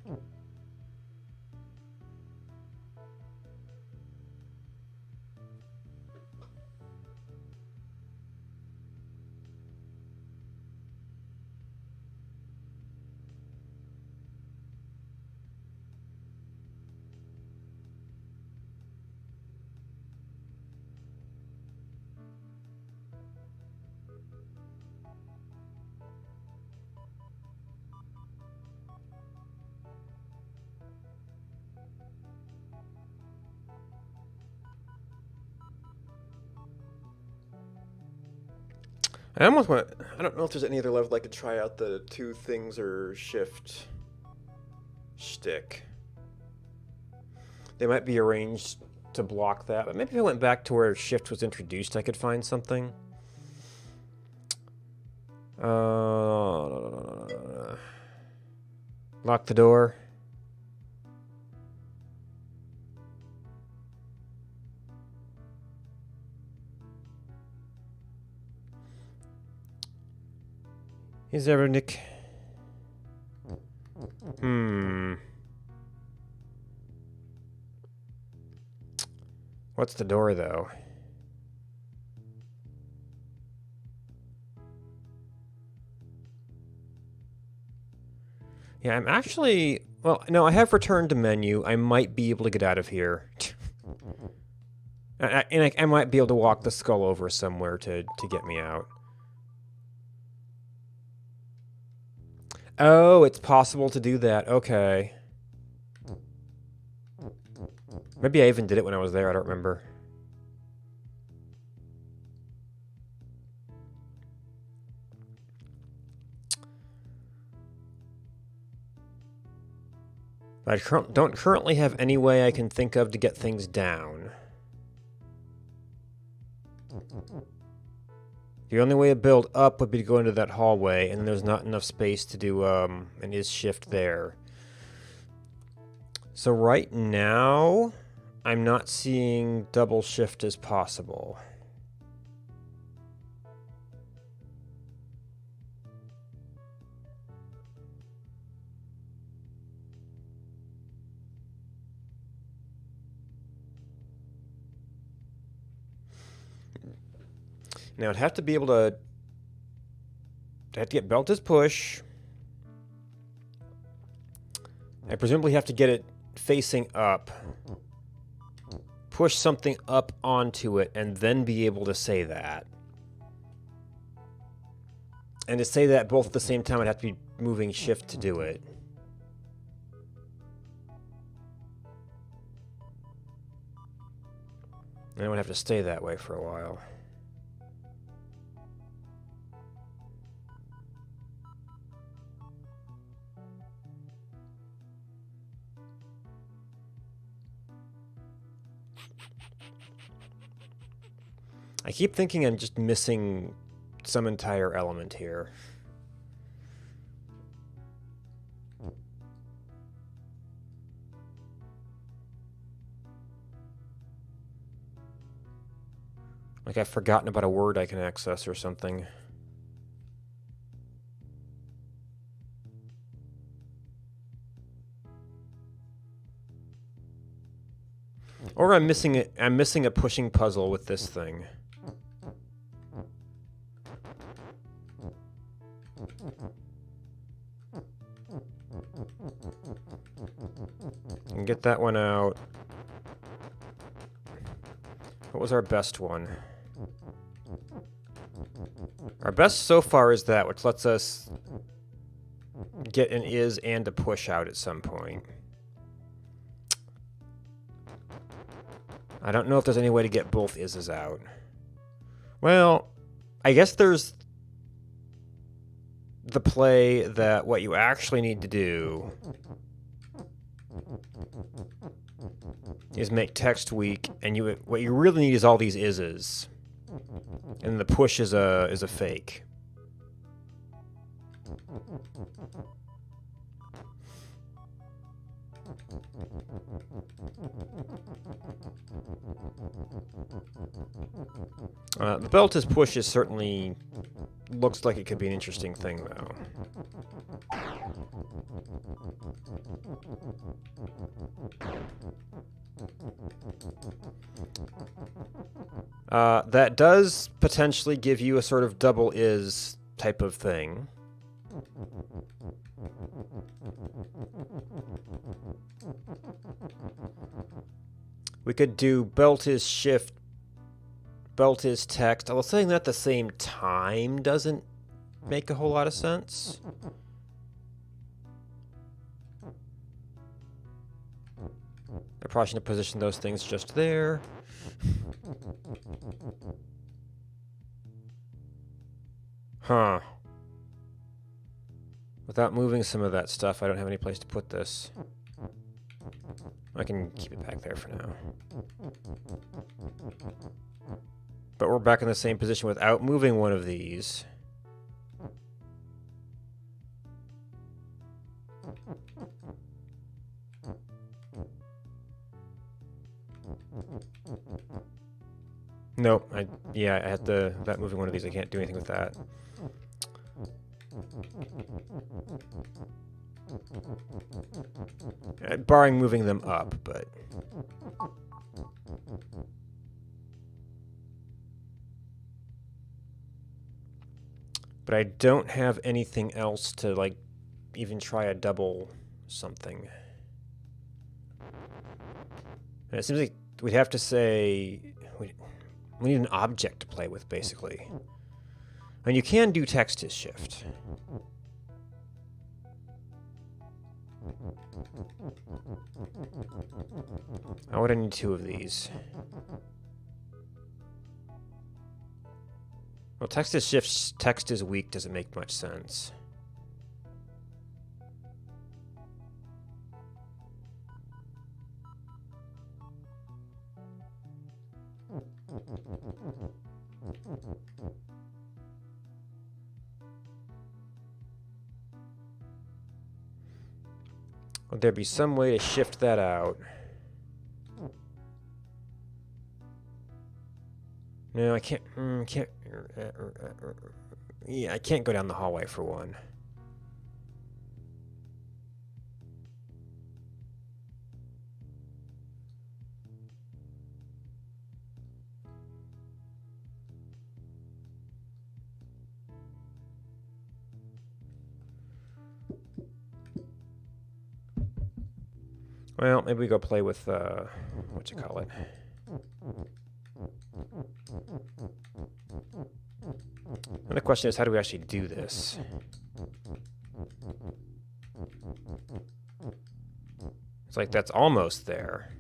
I almost want. I don't know if there's any other level I could try out the two things or shift shtick. They might be arranged to block that, but maybe if I went back to where shift was introduced, I could find something. Lock the door. Is there Nick? What's the door, though? Yeah, I'm actually... Well, no, I have returned to menu. I might be able to get out of here. I might be able to walk the skull over somewhere to get me out. Oh, it's possible to do that. Okay. Maybe I even did it when I was there. I don't remember. I don't currently have any way I can think of to get things down. The only way to build up would be to go into that hallway, and there's not enough space to do an is shift there. So right now, I'm not seeing double shift as possible. Now I'd have to be able to... I'd have to get belt as push. I presumably have to get it facing up. Push something up onto it, and then be able to say that. And to say that both at the same time, I'd have to be moving shift to do it. And I would have to stay that way for a while. I keep thinking I'm just missing some entire element here. Like I've forgotten about a word I can access or something. Or I'm missing a pushing puzzle with this thing. And get that one out. What was our best one? Our best so far is that, which lets us get an is and a push out at some point. I don't know if there's any way to get both is's out. Well, I guess there's the play that what you actually need to do is make text weak, and what you really need is all these is's, and the push is a fake. The belt as push is certainly looks like it could be an interesting thing, though. That does potentially give you a sort of double is type of thing. We could do belt is shift, belt is text. Although saying that at the same time doesn't make a whole lot of sense. I probably should have positioned those things just there. Huh. Without moving some of that stuff, I don't have any place to put this. I can keep it back there for now. But we're back in the same position without moving one of these. Nope. Yeah, I have to. Without moving one of these, I can't do anything with that. Barring moving them up, but. But I don't have anything else to, like, even try a double something. And it seems like we'd have to say. We need an object to play with, basically. And you can do text to shift. How would I need two of these? Well, text is shift, text is weak doesn't make much sense. Would there be some way to shift that out? No, I can't. Yeah, I can't go down the hallway for one. Well, maybe we go play with, what you call it? And the question is, how do we actually do this? It's like, that's almost there.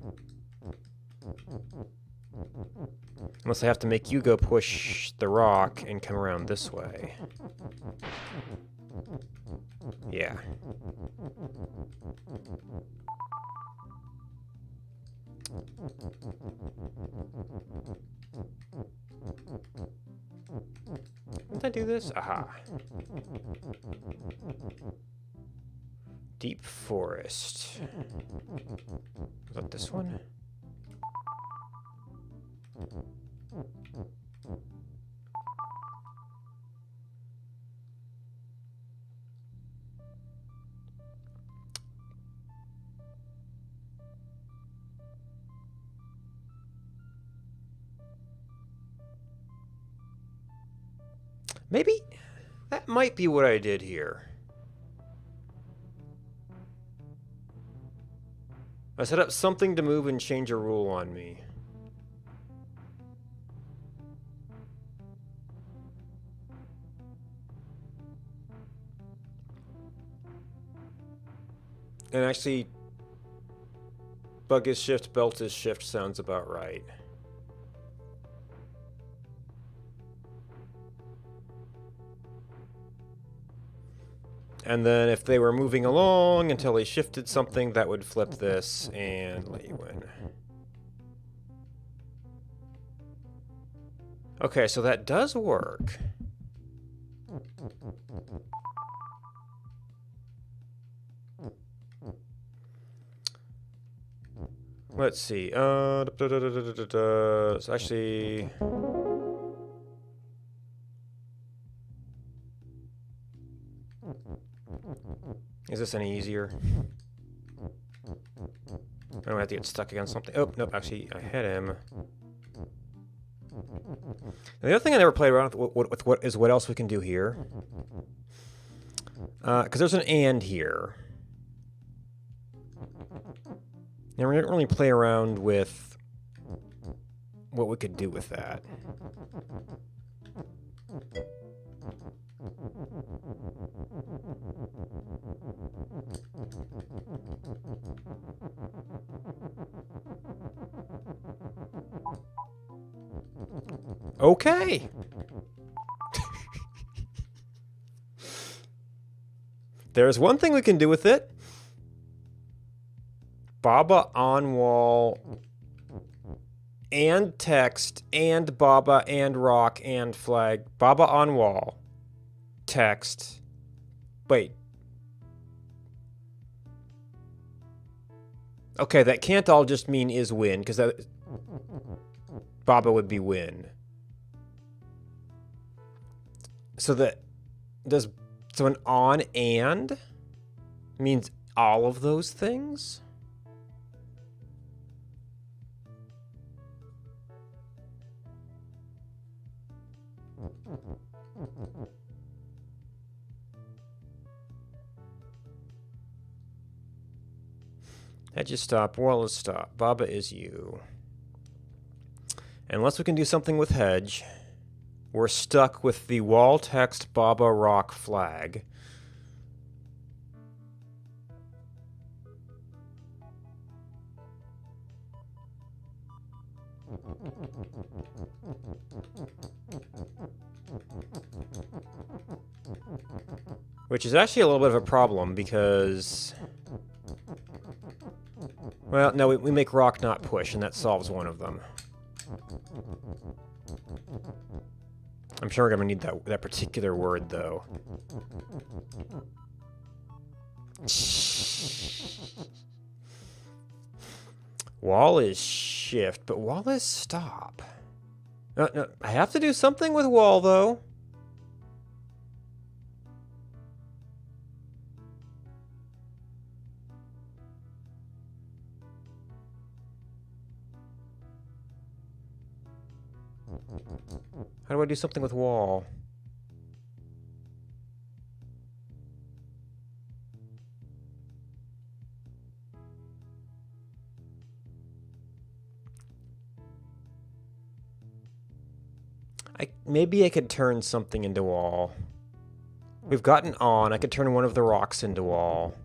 Unless I have to make you go push the rock and come around this way. Yeah. Did I do this? Aha. Deep forest. Is that this one? Maybe that might be what I did here. I set up something to move and change a rule on me. And actually, bug is shift, belt is shift sounds about right. And then if they were moving along until they shifted something, that would flip this and let you win. Okay, so that does work. Let's see. It's actually... Is this any easier? I don't have to get stuck against something. Oh, nope, actually, I hit him. The other thing I never played around with what else we can do here. Because there's an and here. And we didn't really play around with what we could do with that. Okay. There's one thing we can do with it. Baba on wall and text and Baba and rock and flag. Baba on wall. Text. Wait. Okay, that can't all just mean is win, because that Baba would be win. So that does so an on and means all of those things? Hedge is stop, wall is stop. Baba is you. Unless we can do something with hedge, we're stuck with the wall text Baba rock flag. Which is actually a little bit of a problem because... Well, no, we make rock not push, and that solves one of them. I'm sure we're going to need that particular word, though. Wall is shift, but wall is stop. No, I have to do something with wall, though. How do I do something with wall? Maybe I could turn something into wall. We've gotten on. I could turn one of the rocks into wall.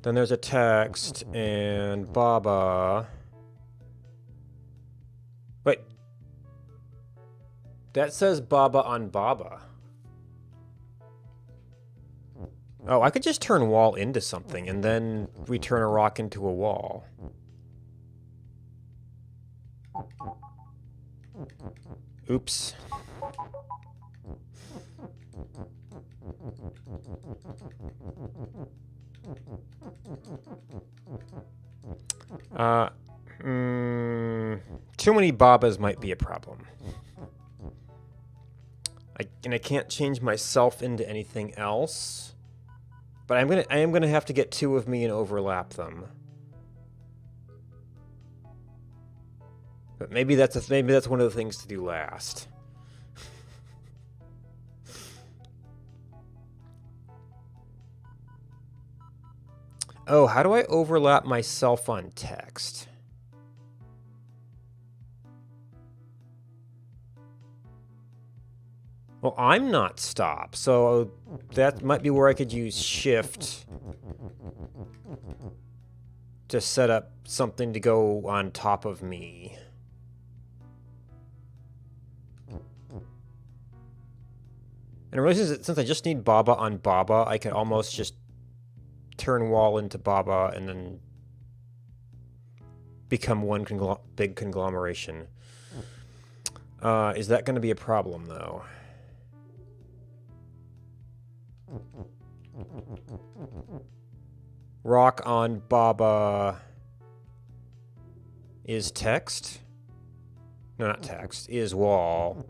Then there's a text and Baba. Wait. That says Baba on Baba. Oh, I could just turn wall into something and then we turn a rock into a wall. Oops. Too many Babas might be a problem. I can't change myself into anything else. But I am gonna have to get two of me and overlap them. But maybe that's one of the things to do last. Oh, how do I overlap myself on text? Well, I'm not stop, so that might be where I could use shift to set up something to go on top of me. And really, since I just need Baba on Baba, I can almost just turn wall into Baba and then become one big conglomeration. Is that going to be a problem, though? Rock on Baba is text? No, not text. Is wall.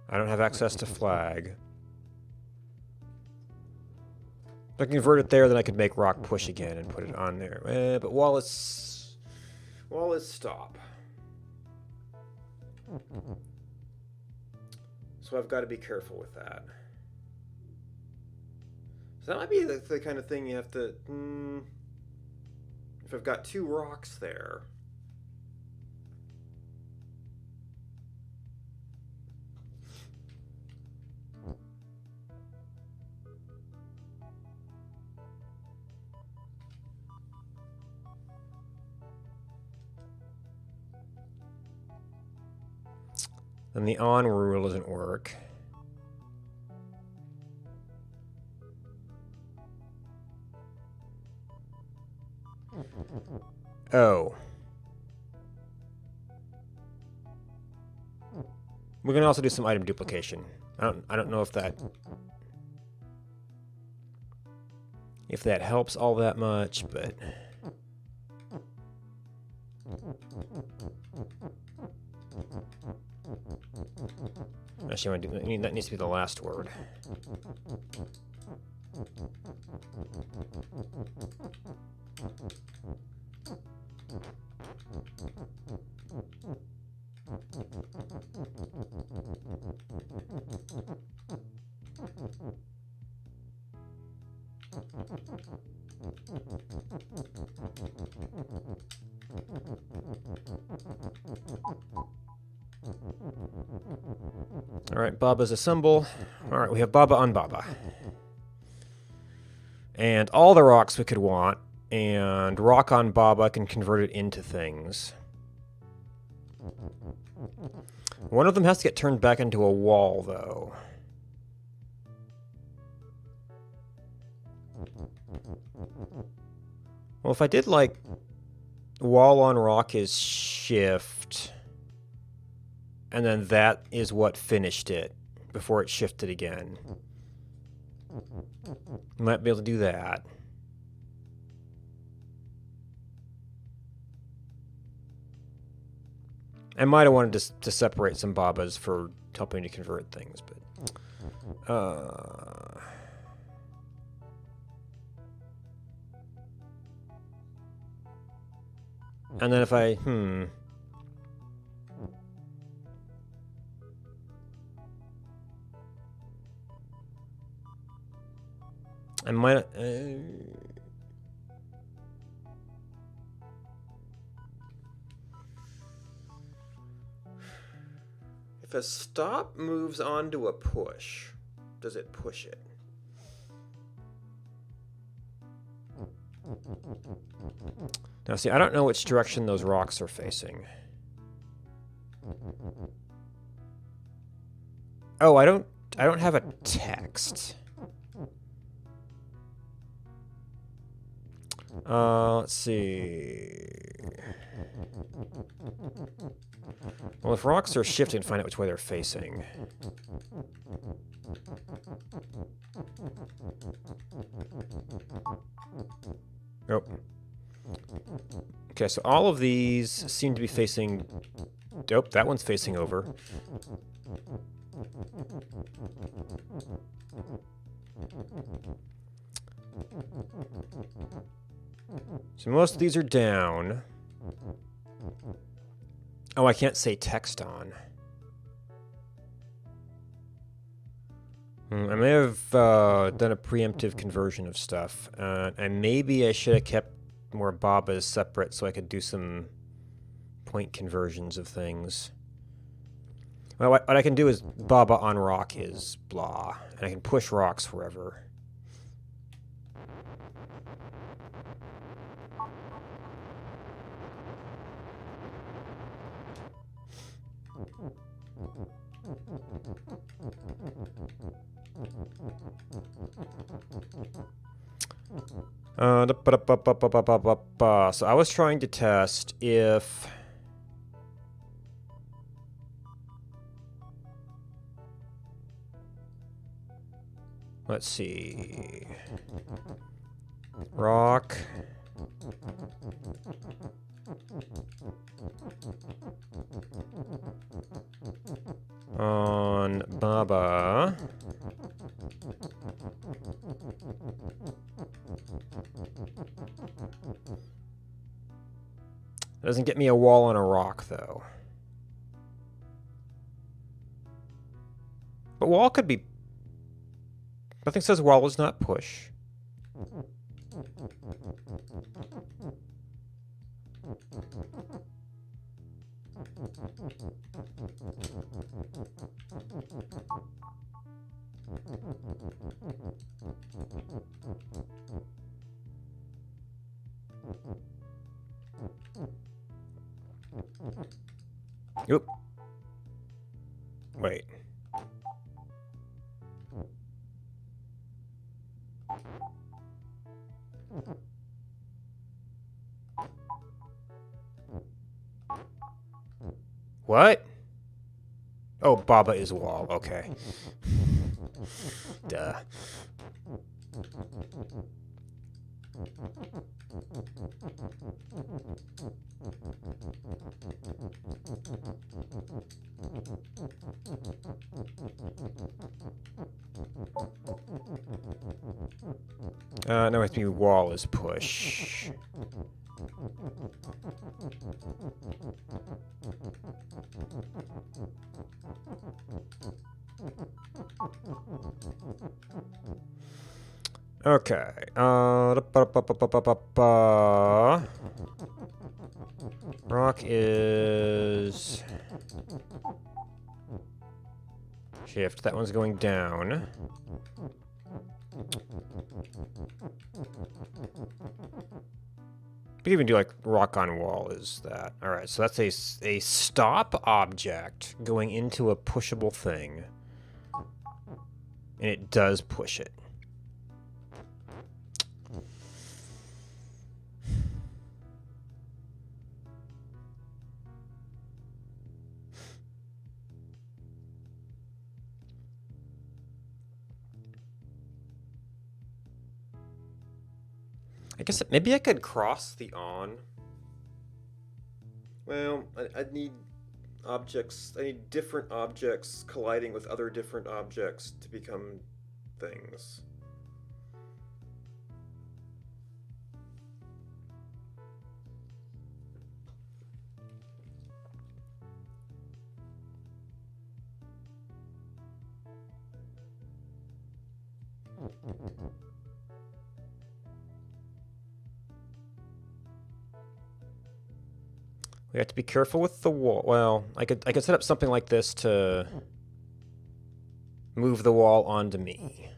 I don't have access to flag. If I convert it there, then I could make rock push again and put it on there. But wall is stop. So I've got to be careful with that. So that might be the kind of thing you have to... if I've got two rocks there... Then the on rule doesn't work. Oh. We can also do some item duplication. I don't know if that helps all that much, but actually, that needs to be the last word. All right, Baba's a symbol. All right, we have Baba on Baba. And all the rocks we could want, and rock on Baba can convert it into things. One of them has to get turned back into a wall, though. Well, if I did, like, wall on rock is shift, and then that is what finished it before it shifted again. Might be able to do that. I might have wanted to separate some Babas for helping to convert things, but... And then if I... I might... if a stop moves onto a push, does it push it? Now, see, I don't know which direction those rocks are facing. Oh, I don't have a text. Let's see. Well, if rocks are shifting, find out which way they're facing. Oh. Okay, so all of these seem to be facing... Oh, that one's facing over. So most of these are down. Oh, I can't say text on. I may have done a preemptive conversion of stuff. And maybe I should have kept more Babas separate so I could do some point conversions of things. Well, what I can do is Baba on rock is blah. And I can push rocks wherever. So I was trying to test if... Let's see... Rock... on Baba. Doesn't get me a wall on a rock, though. But wall could be... Nothing says wall is not push. Oop. Wait. What? Oh, Baba is wall. Okay. Duh. No, it's me. Wall is push. Okay. Rock is shift. That one's going down. We could even do like rock on wall is that. All right, so that's a stop object going into a pushable thing. And it does push it. I guess maybe I could cross the on. Well, I'd need objects. I need different objects colliding with other different objects to become things. We have to be careful with the wall. Well, I could set up something like this to move the wall onto me.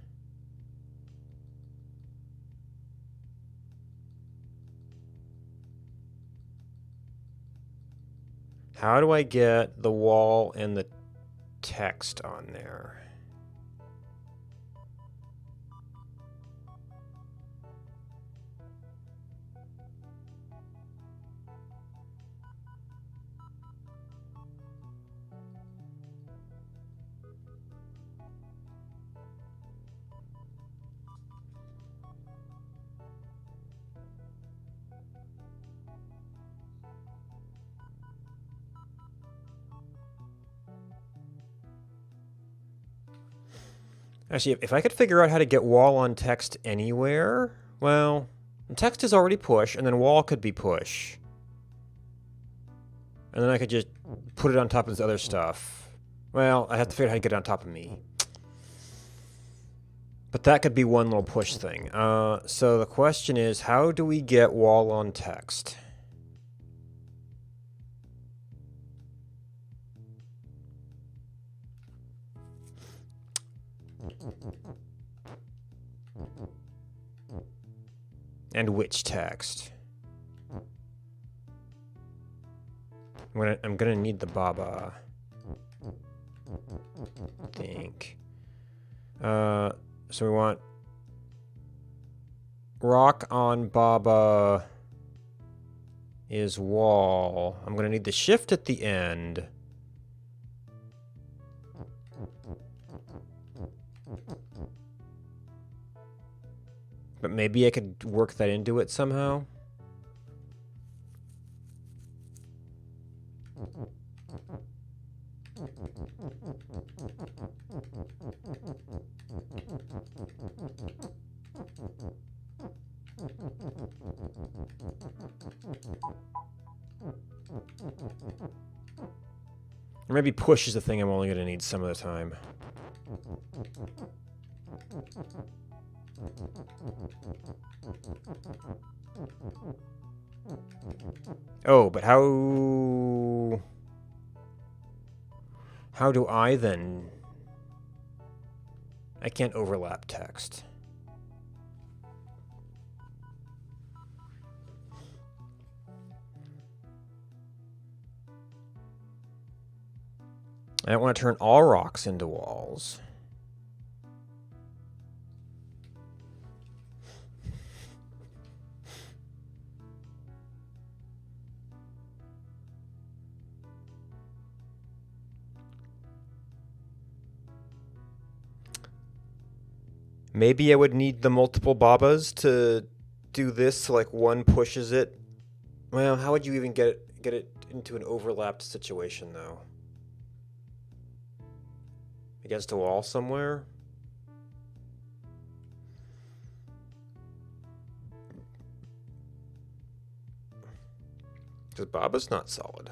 How do I get the wall and the text on there? Actually, if I could figure out how to get wall on text anywhere, well, text is already push, and then wall could be push. And then I could just put it on top of this other stuff. Well, I have to figure out how to get it on top of me. But that could be one little push thing. So the question is, how do we get wall on text? And which text? I'm gonna need the Baba. I think. So we want rock on Baba is wall. I'm gonna need the shift at the end. But maybe I could work that into it somehow. Or maybe push is the thing I'm only going to need some of the time. Oh, but how do I then? I can't overlap text. I don't want to turn all rocks into walls. Maybe I would need the multiple Babas to do this, so like one pushes it. Well, how would you even get it into an overlapped situation though? Against a wall somewhere? Because Baba's not solid.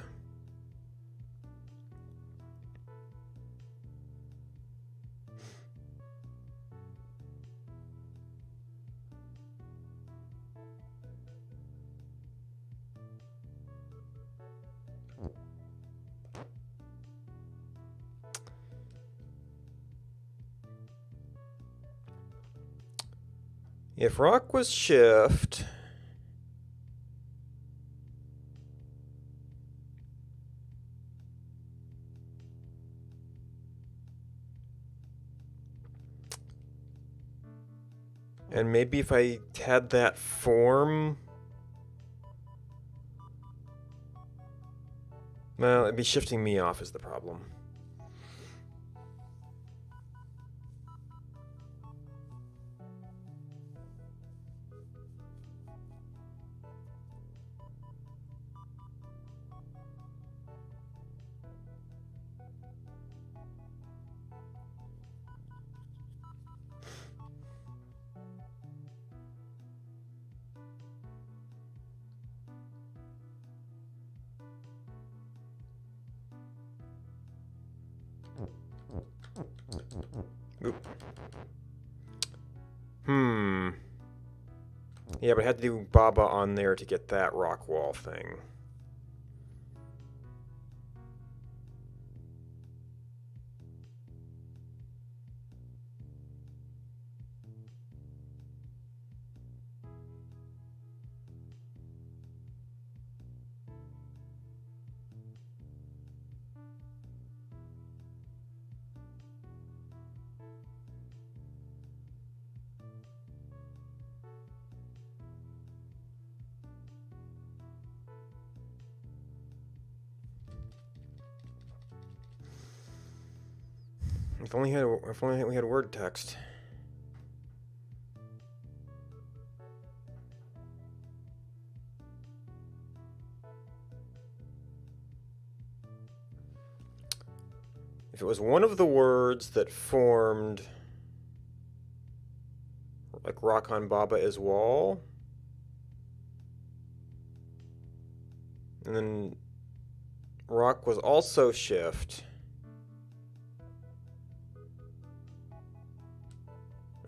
If rock was shift, and maybe if I had that form, well, it'd be shifting me off is the problem. Oop. Yeah, but I had to do Baba on there to get that rock wall thing. If only we had word text. If it was one of the words that formed like rock on Baba is wall, and then rock was also shift,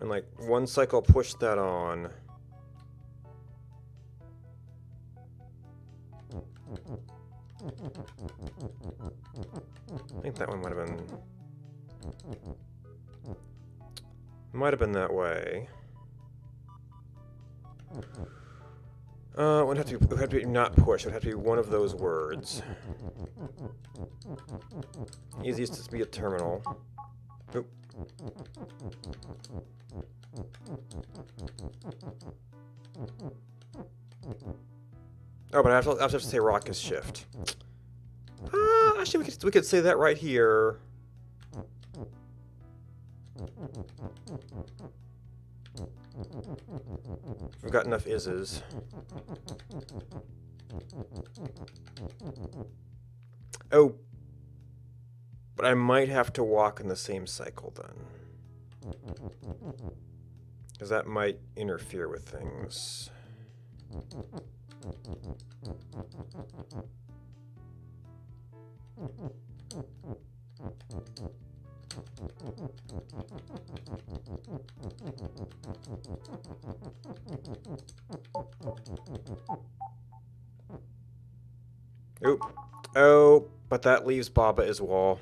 and like one cycle pushed that on. I think that one might have been that way. It would have to be not push. It would have to be one of those words. Easiest to be a terminal. Oop. Oh, but I have to say rock is shift. Actually, we could say that right here. We've got enough ises. Oh, but I might have to walk in the same cycle then, because that might interfere with things. Oop. Oh, but that leaves Baba as wall.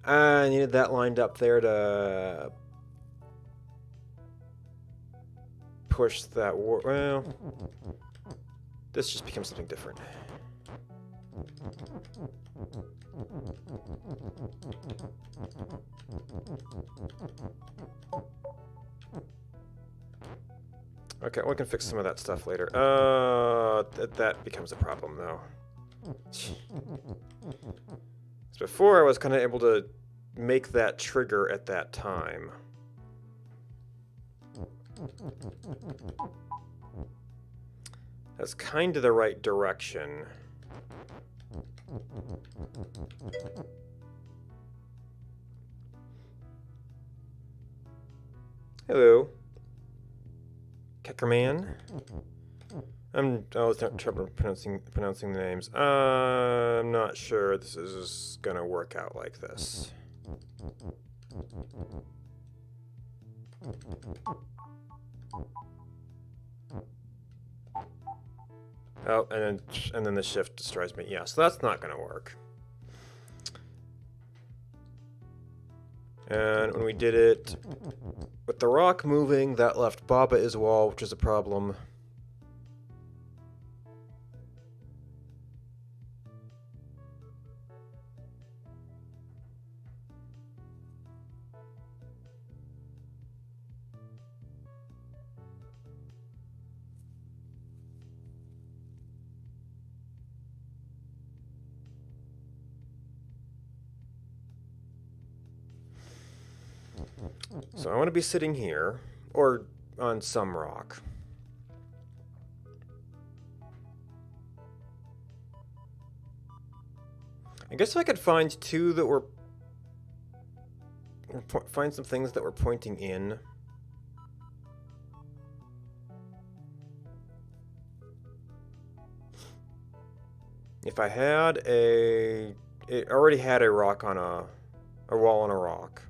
I needed that lined up there to push that war. Well, this just becomes something different. Okay, we can fix some of that stuff later. That becomes a problem, though. Before, I was kind of able to make that trigger at that time. That's kind of the right direction. Hello. Keckerman? I was having trouble pronouncing the names. I'm not sure this is gonna work out like this. Oh, and then the shift destroys me. Yeah, so that's not gonna work. And when we did it with the rock moving, that left Baba as wall, which is a problem. So I want to be sitting here, or on some rock. I guess if I could find two that were... find some things that were pointing in. If I had a... It already had a rock on a wall on a rock.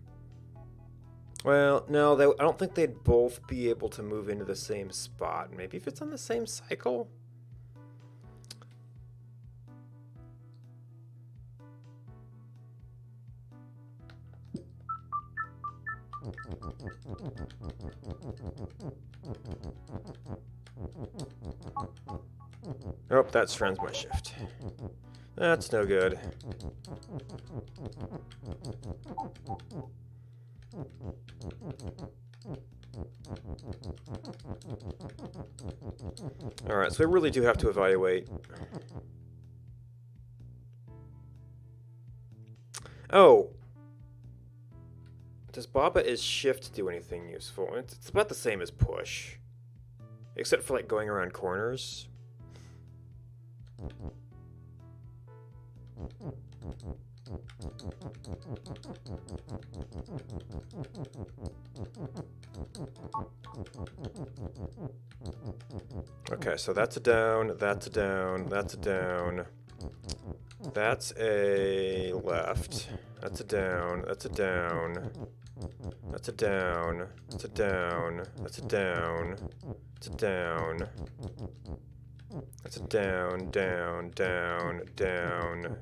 Well, no, I don't think they'd both be able to move into the same spot. Maybe if it's on the same cycle? Oh, that strands my shift. That's no good. Alright, so we really do have to evaluate. Oh! Does Baba's shift do anything useful? It's about the same as push. Except for, like, going around corners. Okay, so that's a down, that's a down, that's a down. That's a left. That's a down, that's a down. That's a down, that's a down, that's a down, that's a down. That's a down, down, down, down.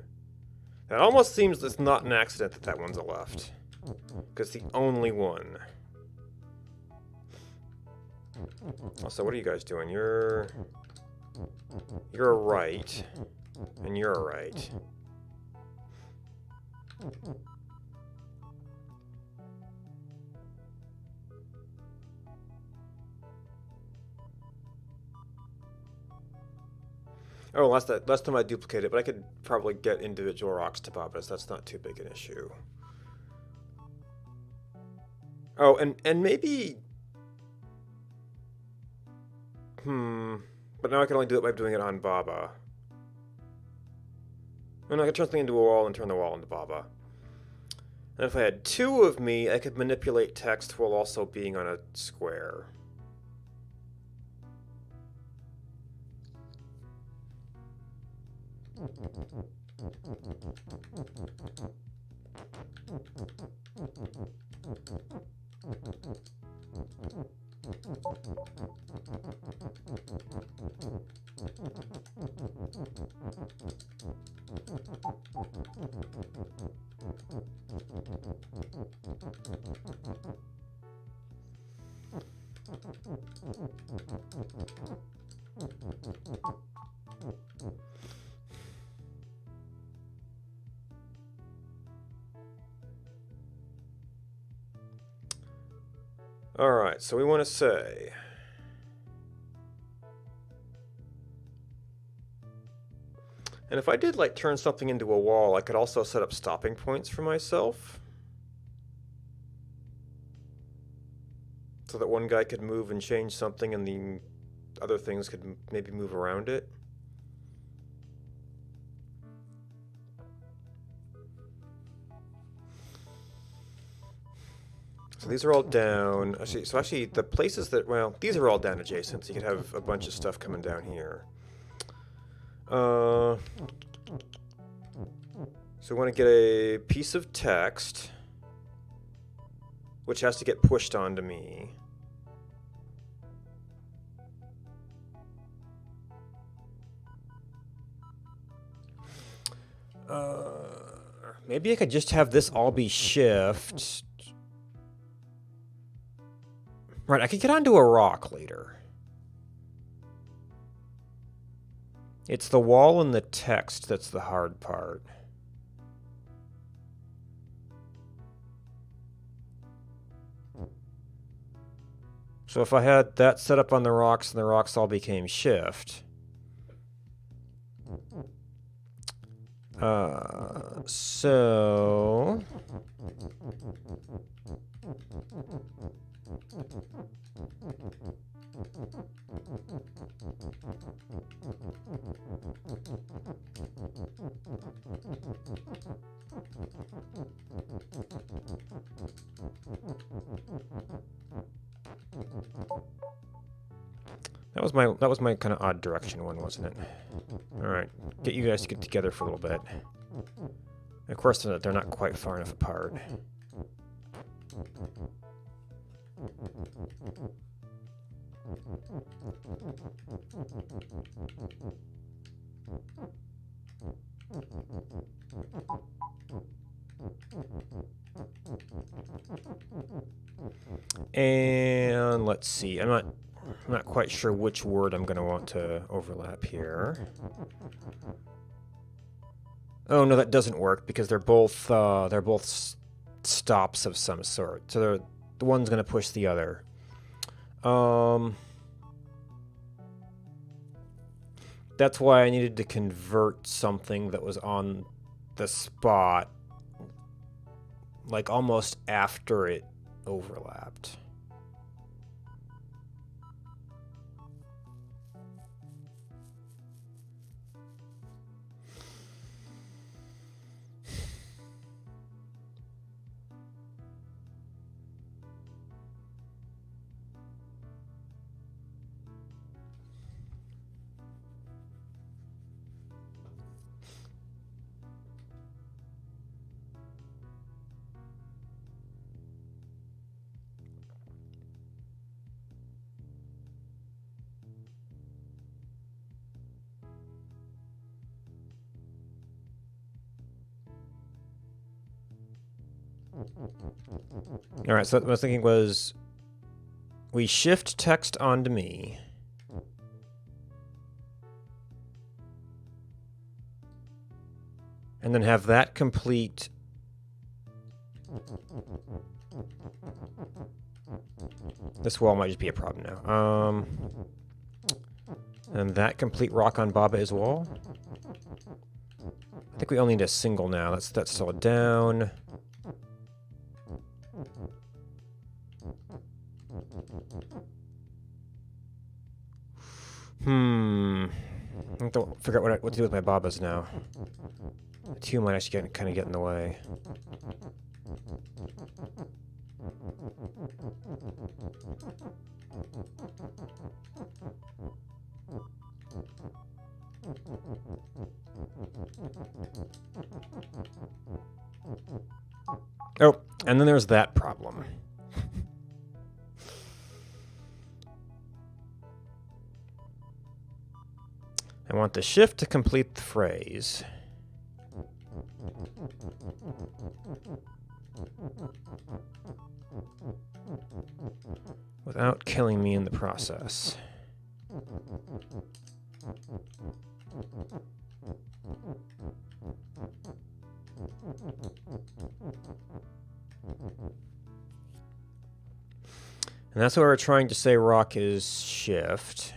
That almost seems it's not an accident that that one's a left. Because it's the only one. So what are you guys doing? You're a right. And you're a right. Oh, last time I duplicated, but I could probably get individual rocks to Babas. That's not too big an issue. Oh, and maybe... But now I can only do it by doing it on Baba. And I could turn something into a wall and turn the wall into Baba. And if I had two of me, I could manipulate text while also being on a square. All right, so we want to say and if I did like turn something into a wall, I could also set up stopping points for myself. So that one guy could move and change something and the other things could maybe move around it. So these are all down. Actually, the places that, well, these are all down adjacent, so you could have a bunch of stuff coming down here. So we want to get a piece of text, which has to get pushed onto me. Maybe I could just have this all be shift. Right, I could get onto a rock later. It's the wall and the text that's the hard part. So if I had that set up on the rocks and the rocks all became shift. So that was my kind of odd direction one, wasn't it? All right, get you guys to get together for a little bit. Of course, they're not quite far enough apart. And let's see, I'm not quite sure which word I'm going to want to overlap here. Oh no, that doesn't work because they're both stops of some sort. So the one's going to push the other. That's why I needed to convert something that was on the spot, like almost after it overlapped. All right, so what I was thinking was we shift text onto me. And then have that complete. This wall might just be a problem now. And that complete rock on Baba is wall. I think we only need a single now. That's still a down. I don't figure out what to do with my Babas now. The two might actually kind of get in the way. Oh, and then there's that problem. I want the shift to complete the phrase. without killing me in the process. And that's what we're trying to say rock is shift.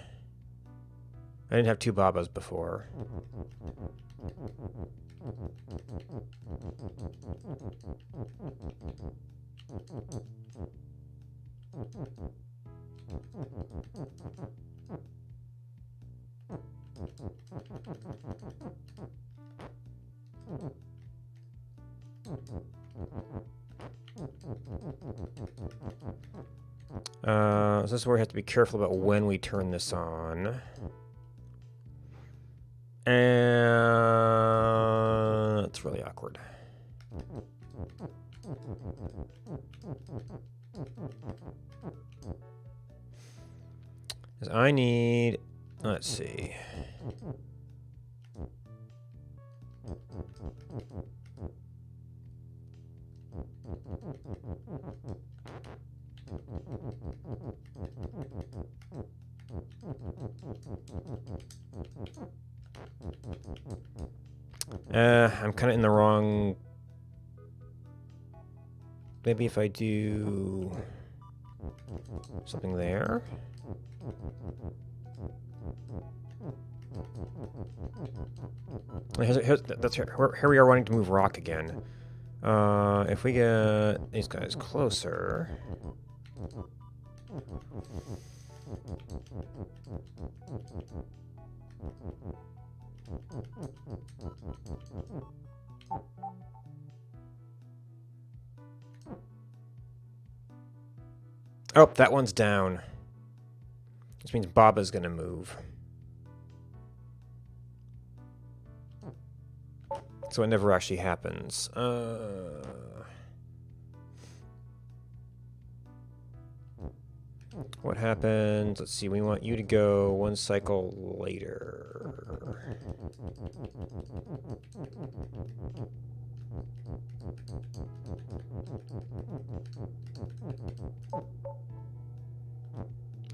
I didn't have two Babas before. So this is where we have to be careful about when we turn this on. And it's really awkward. Because I need, let's see. I'm kind of in the wrong. Maybe if I do something there. Here we are wanting to move rock again. If we get these guys closer. Oh, that one's down. Which means Baba's gonna move. So it never actually happens. What happens? Let's see, we want you to go one cycle later.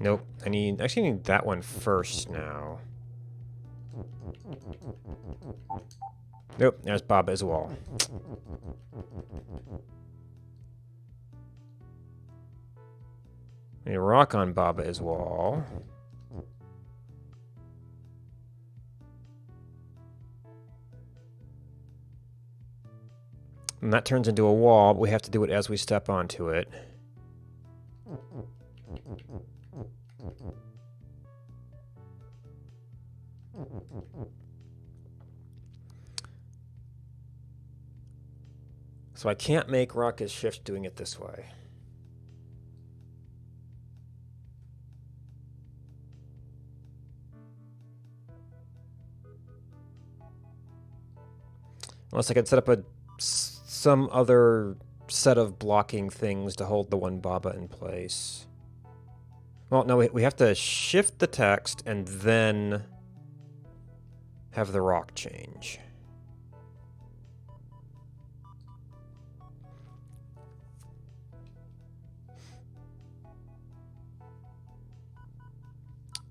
Nope, I actually need that one first now. Nope, there's Baba as well. I need a rock on Baba as well. And that turns into a wall, but we have to do it as we step onto it. So I can't make Rocket Shift doing it this way. Unless I could set up some other set of blocking things to hold the one Baba in place. Well, no, we have to shift the text and then have the rock change.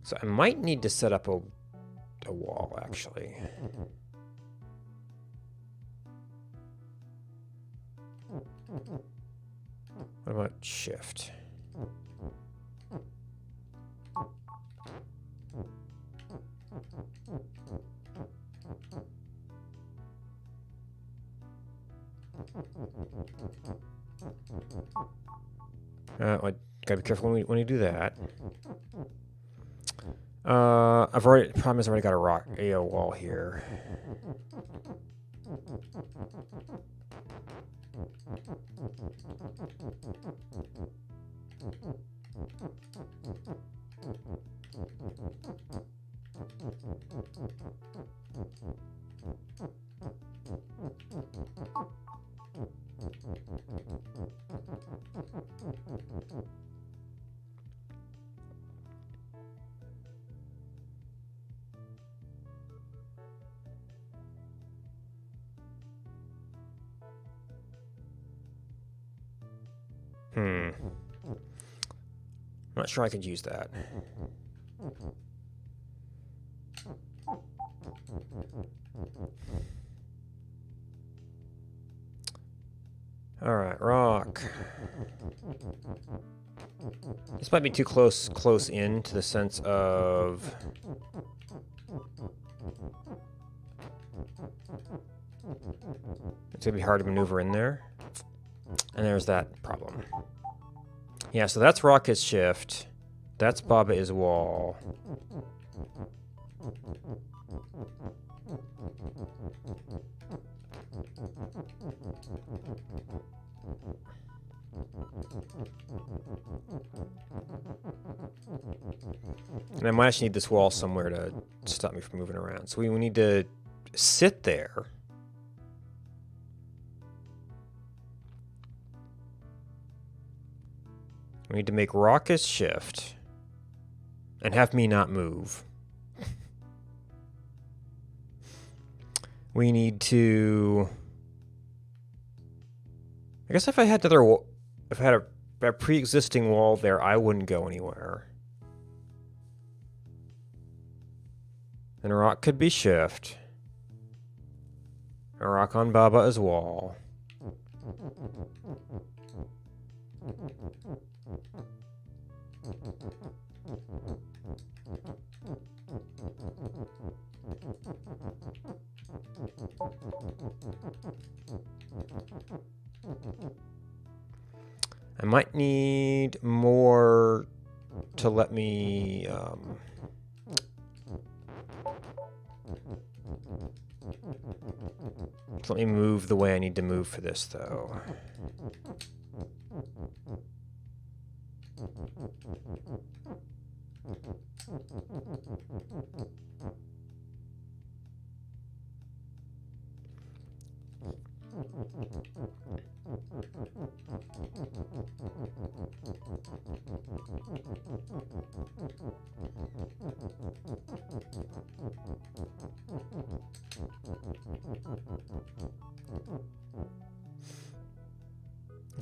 So I might need to set up a wall, actually. What about shift? I gotta be careful when we do that. Problem is I've already got a wall here. not sure I could use that. All right, rock. This might be too close in to the sense of it's gonna be hard to maneuver in there. And there's that problem. Yeah, so that's rock is shift. That's Baba is wall. And I might actually need this wall somewhere to stop me from moving around. So we need to sit there. We need to make Raucous shift and have me not move. We need to... I guess if I had another... If I had a pre-existing wall there, I wouldn't go anywhere. And rock could be shift. A rock on Baba as wall. I might need more to let me move the way I need to move for this, though.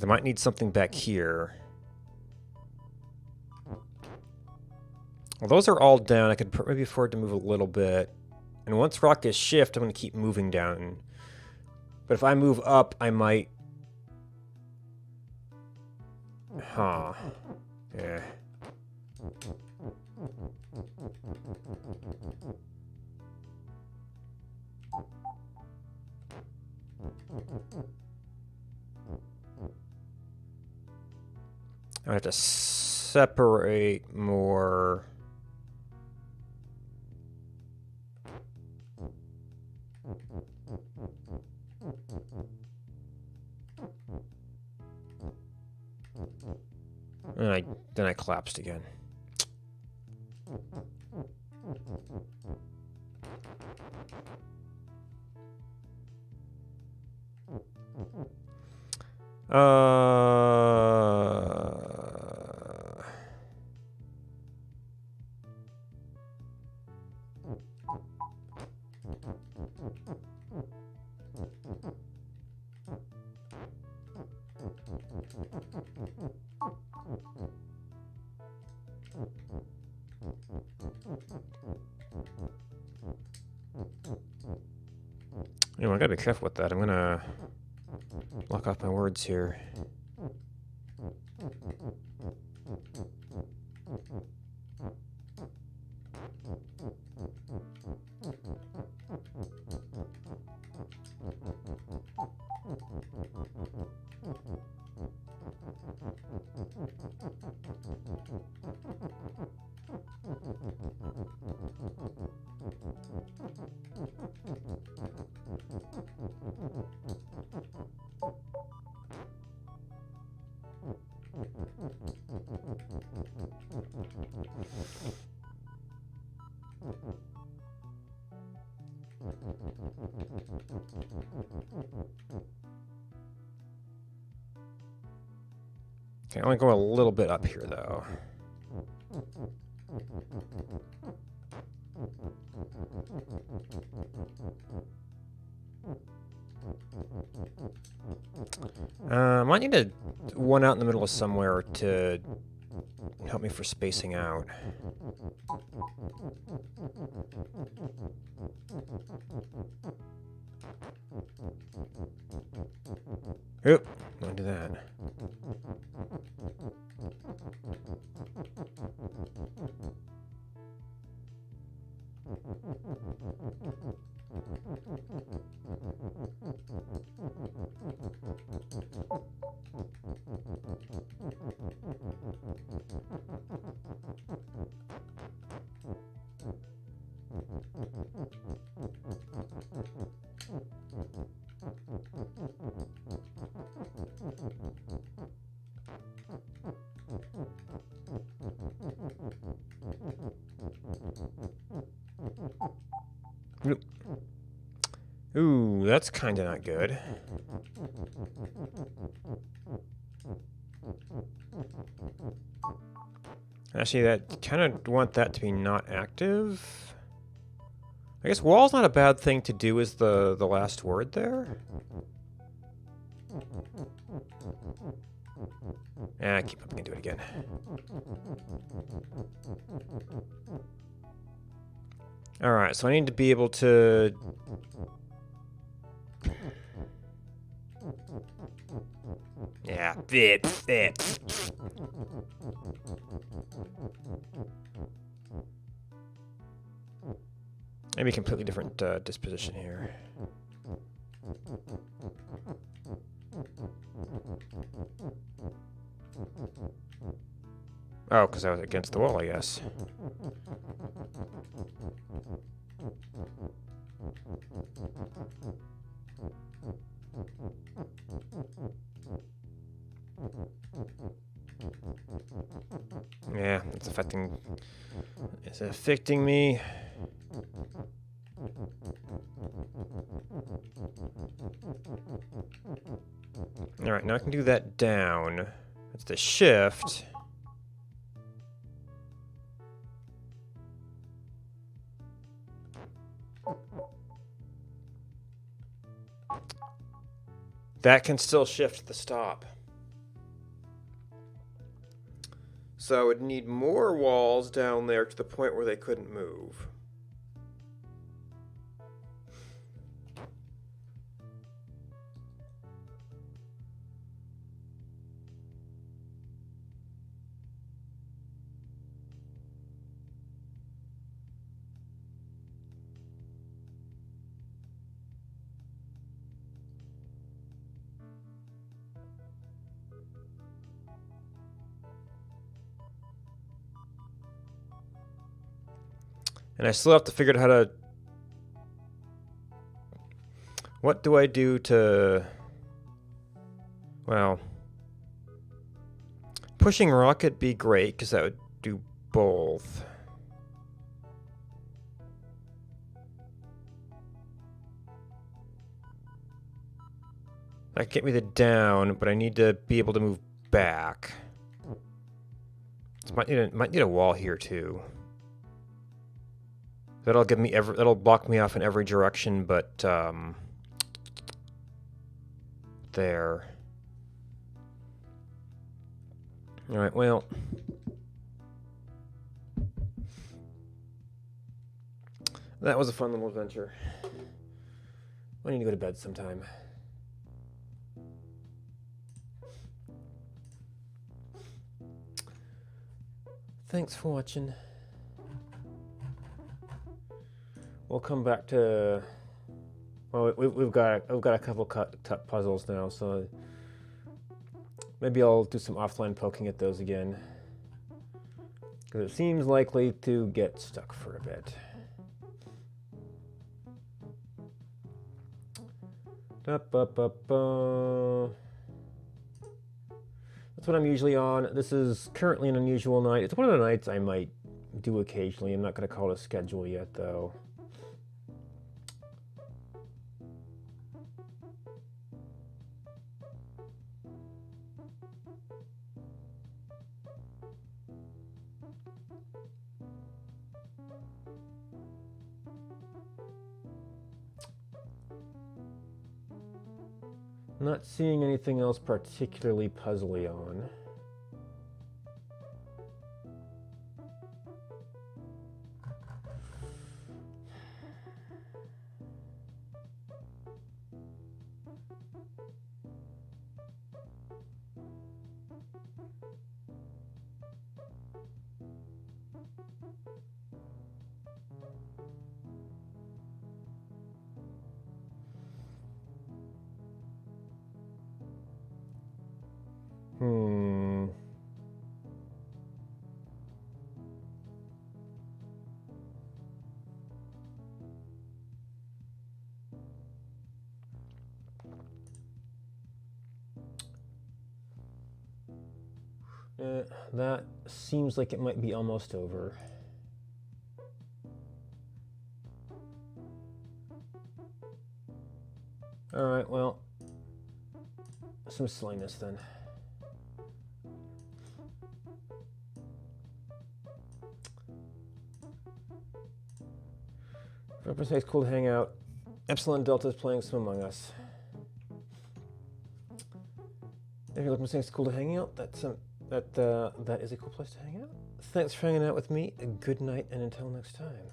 I might need something back here. Well, those are all down. I could maybe afford to move a little bit. And once rock is shift, I'm going to keep moving down. But if I move up, I might... Huh. Yeah. I have to separate more. And then I collapsed again. Anyway, I gotta be careful with that. I'm gonna block off my words here. Okay, I want to go a little bit up here, though. I might need one out in the middle of somewhere to help me for spacing out. Oop, don't do that. Ooh, that's kind of not good. Actually, that kind of want that to be not active. I guess wall's not a bad thing to do is the last word there. Ah, keep up and do it again. Alright, so I need to be able to... Yeah, maybe a completely different disposition here. Oh, because I was against the wall, I guess. Yeah, it's affecting me. Alright, now I can do that down. That's the shift. That can still shift the stop. So I would need more walls down there to the point where they couldn't move. And I still have to figure out how to... What do I do to... Well... Pushing rocket be great, because that would do both. That can get me the down, but I need to be able to move back. Might need a wall here, too. That'll give me that'll block me off in every direction, but there. All right, well, that was a fun little adventure. I need to go to bed sometime. Thanks for watching. We'll come back to... Well, we've got a couple puzzles now, so maybe I'll do some offline poking at those again, because it seems likely to get stuck for a bit. That's what I'm usually on. This is currently an unusual night. It's one of the nights I might do occasionally. I'm not going to call it a schedule yet, though. Not seeing anything else particularly puzzly on. Hmm. That seems like it might be almost over. Alright, well, some silliness then. Represents it's cool to hang out. Epsilon Delta is playing some Among Us. If you're looking for things cool to hang out, that is a cool place to hang out. Thanks for hanging out with me. Good night, and until next time.